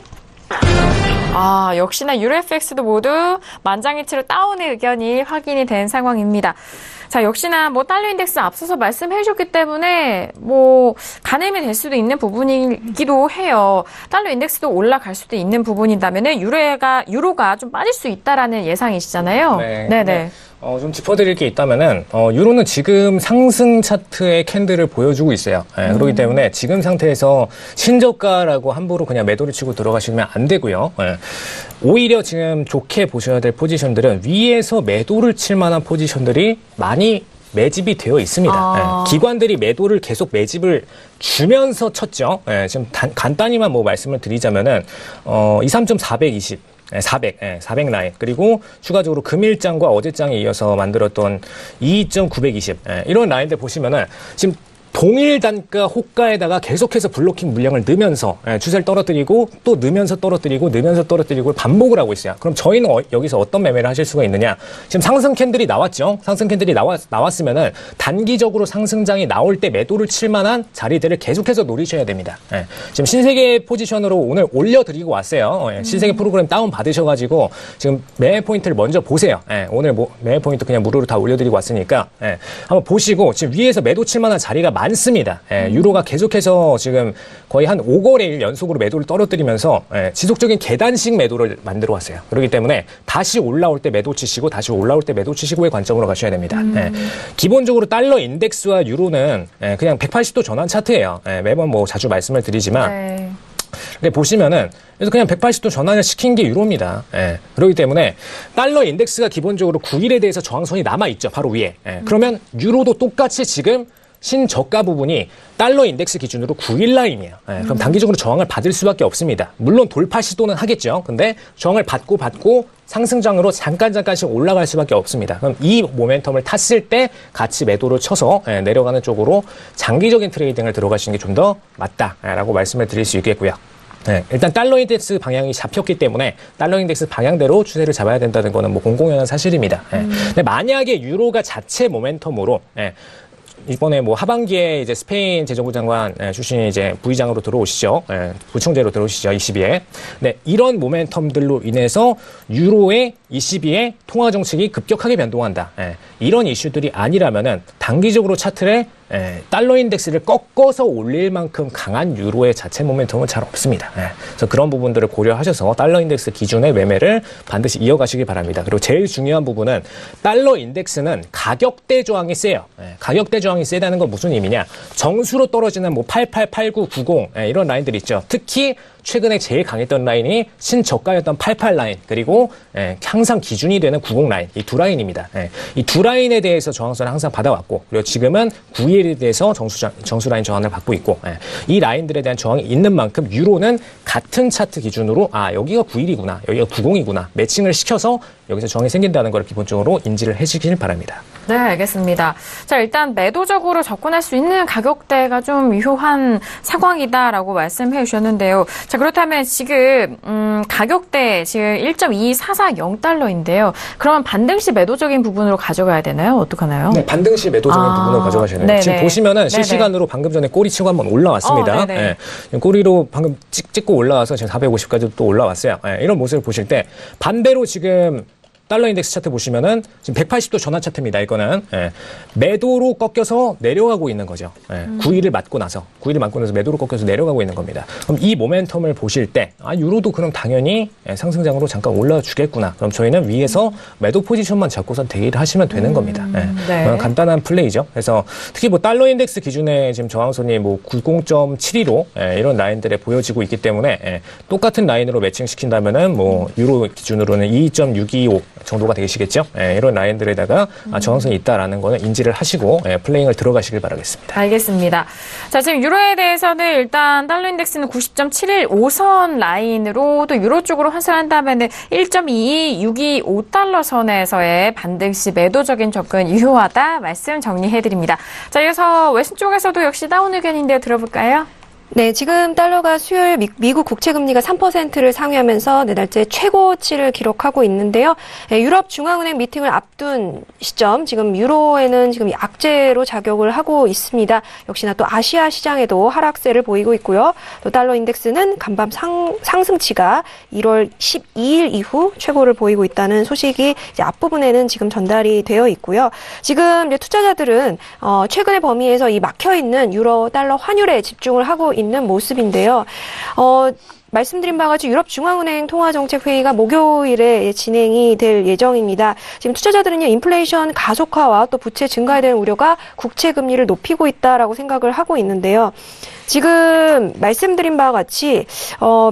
Speaker 2: 역시나 유로FX도 모두 만장일치로 다운의 의견이 확인이 된 상황입니다. 자, 역시나 달러 인덱스 앞서서 말씀해 주셨기 때문에 가늠이 될 수도 있는 부분이기도 해요. 달러 인덱스도 올라갈 수도 있는 부분이라면은 유로가 좀 빠질 수 있다라는 예상이시잖아요.
Speaker 4: 네.
Speaker 2: 네네.
Speaker 4: 좀 짚어드릴 게 있다면은, 유로는 지금 상승 차트의 캔들을 보여주고 있어요. 그렇기 때문에 지금 상태에서 신저가라고 함부로 그냥 매도를 치고 들어가시면 안 되고요. 오히려 지금 좋게 보셔야 될 포지션들은 위에서 매도를 칠 만한 포지션들이 많이 매집이 되어 있습니다. 기관들이 매도를 계속 매집을 주면서 쳤죠. 지금 간단히만 말씀을 드리자면은, 23.420. 400 라인. 그리고 추가적으로 금일장과 어제장에 이어서 만들었던 2.920. 이런 라인들 보시면은 지금 동일 단가 호가에다가 계속해서 블로킹 물량을 넣으면서 추세를 떨어뜨리고 또 넣으면서 떨어뜨리고 반복을 하고 있어요. 그럼 저희는 여기서 어떤 매매를 하실 수가 있느냐? 지금 상승 캔들이 나왔죠. 상승 캔들이 나왔으면은 단기적으로 상승장이 나올 때 매도를 칠 만한 자리들을 계속해서 노리셔야 됩니다. 지금 신세계 포지션으로 오늘 올려드리고 왔어요. 신세계 프로그램 다운 받으셔가지고 지금 매매 포인트를 먼저 보세요. 오늘 매매 포인트 그냥 무료로 다 올려드리고 왔으니까 한번 보시고 지금 위에서 매도 칠 만한 자리가 많습니다. 유로가 계속해서 지금 거의 한 5거래일 연속으로 매도를 떨어뜨리면서 지속적인 계단식 매도를 만들어 왔어요. 그렇기 때문에 다시 올라올 때 매도 치시고 다시 올라올 때 매도 치시고의 관점으로 가셔야 됩니다. 기본적으로 달러 인덱스와 유로는 그냥 180도 전환 차트예요. 매번 자주 말씀을 드리지만 근데 보시면은 그래서 그냥 180도 전환을 시킨 게 유로입니다. 그렇기 때문에 달러 인덱스가 기본적으로 9일에 대해서 저항선이 남아있죠. 바로 위에. 그러면 유로도 똑같이 지금 신저가 부분이 달러 인덱스 기준으로 9일 라인이에요. 그럼 단기적으로 저항을 받을 수밖에 없습니다. 물론 돌파 시도는 하겠죠. 근데 저항을 받고 상승장으로 잠깐씩 올라갈 수밖에 없습니다. 그럼 이 모멘텀을 탔을 때 같이 매도를 쳐서 내려가는 쪽으로 장기적인 트레이딩을 들어가시는 게 좀 더 맞다라고 말씀을 드릴 수 있겠고요. 일단 달러 인덱스 방향이 잡혔기 때문에 달러 인덱스 방향대로 추세를 잡아야 된다는 거는 공공연한 사실입니다. 근데 만약에 유로가 자체 모멘텀으로 이번에 하반기에 이제 스페인 재정부 장관 출신이 이제 부의장으로 들어오시죠. 부총재로 들어오시죠. ECB에. 네, 이런 모멘텀들로 인해서 유로의 ECB의 통화 정책이 급격하게 변동한다. 이런 이슈들이 아니라면은 단기적으로 차트를 달러 인덱스를 꺾어서 올릴 만큼 강한 유로의 자체 모멘텀은 잘 없습니다. 그래서 그런 부분들을 고려하셔서 달러 인덱스 기준의 매매를 반드시 이어가시기 바랍니다. 그리고 제일 중요한 부분은 달러 인덱스는 가격대 저항이 세요. 가격대 저항이 세다는 건 무슨 의미냐? 정수로 떨어지는 88, 89, 90 이런 라인들 있죠. 특히 최근에 제일 강했던 라인이 신저가였던 88 라인 그리고 항상 기준이 되는 90 라인 이 두 라인입니다. 이 두 라인에 대해서 저항선을 항상 받아왔고 그리고 지금은 9일에 대해서 정수 라인 저항을 받고 있고 이 라인들에 대한 저항이 있는 만큼 유로는 같은 차트 기준으로 여기가 9일이구나 여기가 90이구나 매칭을 시켜서 여기서 저항이 생긴다는 걸 기본적으로 인지를 해주시길 바랍니다.
Speaker 2: 네, 알겠습니다. 자, 일단 매도적으로 접근할 수 있는 가격대가 좀 유효한 상황이다라고 말씀해 주셨는데요. 자, 그렇다면 지금 가격대 지금 1.2440달러인데요. 그러면 반등시 매도적인 부분으로 가져가야 되나요? 어떡하나요?
Speaker 4: 네, 반등시 매도적인 부분으로 가져가셔야 돼요. 지금 보시면은 실시간으로 방금 전에 꼬리 치고 한번 올라왔습니다. 꼬리로 방금 찍고 올라와서 지금 450까지 또 올라왔어요. 이런 모습을 보실 때 반대로 지금 달러 인덱스 차트 보시면은 지금 180도 전환 차트입니다. 이거는 매도로 꺾여서 내려가고 있는 거죠. 9일을 맞고 나서 매도로 꺾여서 내려가고 있는 겁니다. 그럼 이 모멘텀을 보실 때 유로도 그럼 당연히 상승장으로 잠깐 올라주겠구나. 그럼 저희는 위에서 매도 포지션만 잡고선 대기를 하시면 되는 겁니다.
Speaker 2: 네.
Speaker 4: 간단한 플레이죠. 그래서 특히 뭐 달러 인덱스 기준에 지금 저항선이 뭐 90.72로 이런 라인들에 보여지고 있기 때문에 똑같은 라인으로 매칭시킨다면은 뭐 유로 기준으로는 2.625 정도가 되시겠죠. 이런 라인들에다가 저항선이 있다라는 거는 인지를 하시고 플레잉을 들어가시길 바라겠습니다.
Speaker 2: 알겠습니다. 자, 지금 유로에 대해서는 일단 달러 인덱스는 90.715선 라인으로 또 유로 쪽으로 환산한다면은 1.22625달러 선에서의 반등 시 매도적인 접근 유효하다 말씀 정리해드립니다. 자, 이어서 외신 쪽에서도 역시 다운 의견인데요. 들어볼까요?
Speaker 3: 네, 지금 달러가 수요일 미국 국채금리가 3%를 상회하면서 네 달째 최고치를 기록하고 있는데요. 유럽 중앙은행 미팅을 앞둔 시점, 지금 유로에는 지금 약재로 작용을 하고 있습니다. 역시나 또 아시아 시장에도 하락세를 보이고 있고요. 또 달러 인덱스는 간밤 상승치가 1월 12일 이후 최고를 보이고 있다는 소식이 이제 앞부분에는 지금 전달이 되어 있고요. 지금 이제 투자자들은 최근의 범위에서 이 막혀 있는 유로 달러 환율에 집중을 하고 있는 모습인데요. 말씀드린 바와 같이 유럽중앙은행 통화정책회의가 목요일에 진행이 될 예정입니다. 지금 투자자들은요, 인플레이션 가속화와 또 부채 증가에 대한 우려가 국채금리를 높이고 있다라고 생각을 하고 있는데요. 지금 말씀드린 바와 같이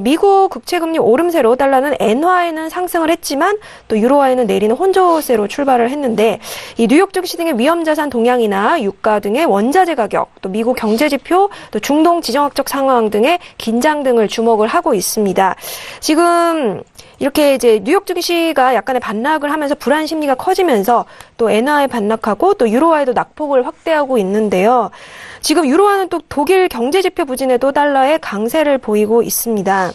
Speaker 3: 미국 국채금리 오름세로 달러는 엔화에는 상승을 했지만 또 유로화에는 내리는 혼조세로 출발을 했는데 이 뉴욕 증시 등의 위험자산 동향이나 유가 등의 원자재 가격, 또 미국 경제지표, 또 중동 지정학적 상황 등의 긴장 등을 주목을 하고 있습니다. 지금 이렇게 이제 뉴욕 증시가 약간의 반락을 하면서 불안 심리가 커지면서 또 엔화에 반락하고 또 유로화에도 낙폭을 확대하고 있는데요. 지금 유로화는 또 독일 경제지표 부진에도 달러의 강세를 보이고 있습니다.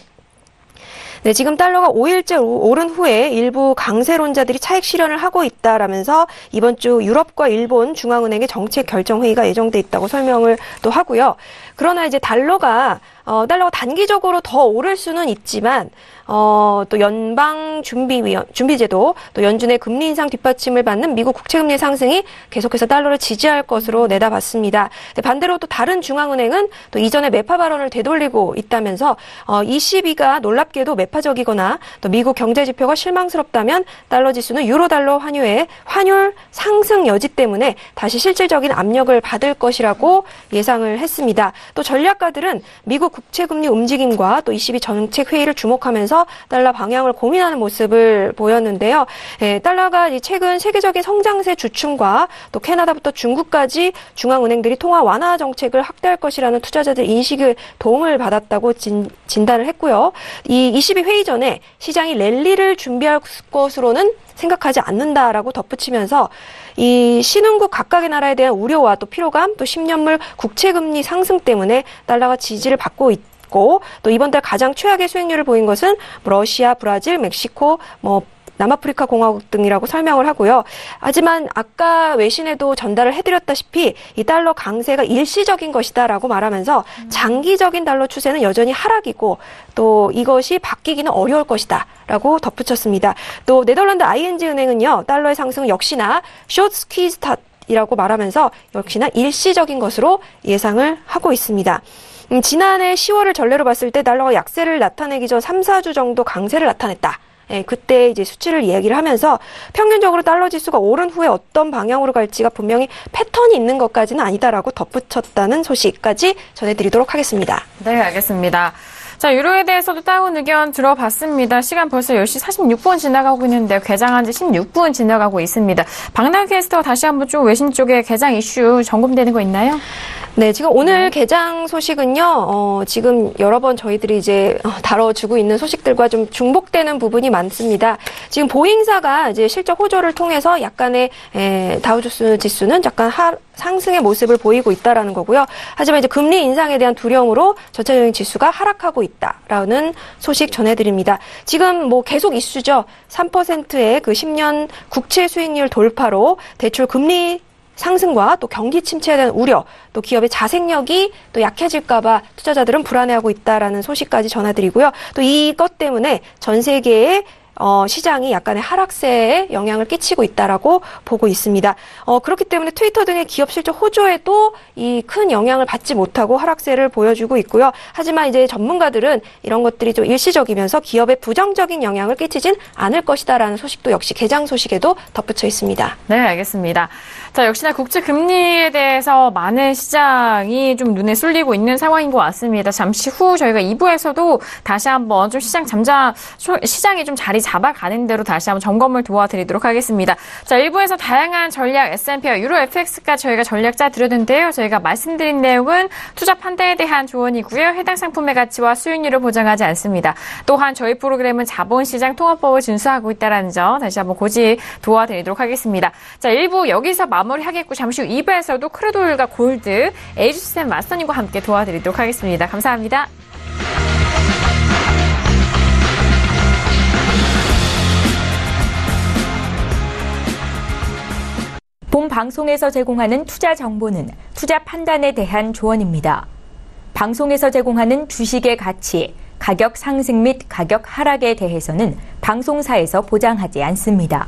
Speaker 3: 네, 지금 달러가 5일째 오른 후에 일부 강세론자들이 차익 실현을 하고 있다라면서 이번 주 유럽과 일본 중앙은행의 정책 결정 회의가 예정돼 있다고 설명을 또 하고요. 그러나 이제 달러가 단기적으로 더 오를 수는 있지만 또 연방준비제도, 또 연준의 금리 인상 뒷받침을 받는 미국 국채금리 상승이 계속해서 달러를 지지할 것으로 내다봤습니다. 반대로 또 다른 중앙은행은 또 이전에 매파 발언을 되돌리고 있다면서 ECB가 놀랍게도 매파적이거나 또 미국 경제지표가 실망스럽다면 달러 지수는 유로달러 환율의 환율 상승 여지 때문에 다시 실질적인 압력을 받을 것이라고 예상을 했습니다. 또 전략가들은 미국 국채금리 움직임과 또 ECB 정책 회의를 주목하면서 달러 방향을 고민하는 모습을 보였는데요. 달러가 최근 세계적인 성장세 주춤과 또 캐나다부터 중국까지 중앙은행들이 통화 완화 정책을 확대할 것이라는 투자자들 인식을 도움을 받았다고 진단을 했고요. 이 ECB 회의 전에 시장이 랠리를 준비할 것으로는 생각하지 않는다라고 덧붙이면서 이 신흥국 각각의 나라에 대한 우려와 또 피로감, 또 10년물 국채금리 상승 때문에 달러가 지지를 받고 있고, 또 이번 달 가장 최악의 수익률을 보인 것은 러시아, 브라질, 멕시코, 남아프리카 공화국 등이라고 설명을 하고요. 하지만 아까 외신에도 전달을 해드렸다시피 이 달러 강세가 일시적인 것이다라고 말하면서 장기적인 달러 추세는 여전히 하락이고 또 이것이 바뀌기는 어려울 것이다라고 덧붙였습니다. 또 네덜란드 ING 은행은요, 달러의 상승은 역시나 숏 스퀴즈 탓이라고 말하면서 역시나 일시적인 것으로 예상을 하고 있습니다. 지난해 10월을 전례로 봤을 때 달러가 약세를 나타내기 전 3, 4주 정도 강세를 나타냈다. 그때 이제 수치를 이야기를 하면서 평균적으로 달러 지수가 오른 후에 어떤 방향으로 갈지가 분명히 패턴이 있는 것까지는 아니다라고 덧붙였다는 소식까지 전해드리도록 하겠습니다.
Speaker 2: 네, 알겠습니다. 자, 유로에 대해서도 다운 의견 들어봤습니다. 시간 벌써 10시 46분 지나가고 있는데요. 개장한 지 16분 지나가고 있습니다. 박나경 캐스터 다시 한번 좀 외신 쪽에 개장 이슈 점검되는 거 있나요?
Speaker 3: 네, 지금 오늘 개장 소식은요, 지금 여러 번 저희들이 이제 다뤄주고 있는 소식들과 좀 중복되는 부분이 많습니다. 지금 보잉사가 이제 실적 호조를 통해서 약간의 다우존스 지수는 약간 상승의 모습을 보이고 있다라는 거고요. 하지만 이제 금리 인상에 대한 두려움으로 전체적인 지수가 하락하고 있다라는 소식 전해드립니다. 지금 계속 이슈죠. 3%의 그 10년 국채 수익률 돌파로 대출 금리 상승과 또 경기 침체에 대한 우려, 또 기업의 자생력이 또 약해질까봐 투자자들은 불안해하고 있다라는 소식까지 전해드리고요. 또 이것 때문에 전 세계의 시장이 약간의 하락세에 영향을 끼치고 있다라고 보고 있습니다. 그렇기 때문에 트위터 등의 기업 실적 호조에도 이 큰 영향을 받지 못하고 하락세를 보여주고 있고요. 하지만 이제 전문가들은 이런 것들이 좀 일시적이면서 기업에 부정적인 영향을 끼치진 않을 것이다라는 소식도 역시 개장 소식에도 덧붙여 있습니다.
Speaker 2: 네, 알겠습니다. 자, 역시나 국제 금리에 대해서 많은 시장이 좀 눈에 쏠리고 있는 상황인 것 같습니다. 잠시 후 저희가 2부에서도 다시 한번 좀 시장이 좀 자리 잡아가는 대로 다시 한번 점검을 도와드리도록 하겠습니다. 자, 1부에서 다양한 전략 S&P와 유로 FX까지 저희가 전략자 드렸는데요. 저희가 말씀드린 내용은 투자 판단에 대한 조언이고요. 해당 상품의 가치와 수익률을 보장하지 않습니다. 또한 저희 프로그램은 자본시장 통합법을 준수하고 있다는 점 다시 한번 고지 도와드리도록 하겠습니다. 자, 1부 여기서 마무리하겠고 잠시 후 2부에서도 크루드오일과 골드, 에이지시스템 마스터님과 함께 도와드리도록 하겠습니다. 감사합니다.
Speaker 1: 본 방송에서 제공하는 투자 정보는 투자 판단에 대한 조언입니다. 방송에서 제공하는 주식의 가치, 가격 상승 및 가격 하락에 대해서는 방송사에서 보장하지 않습니다.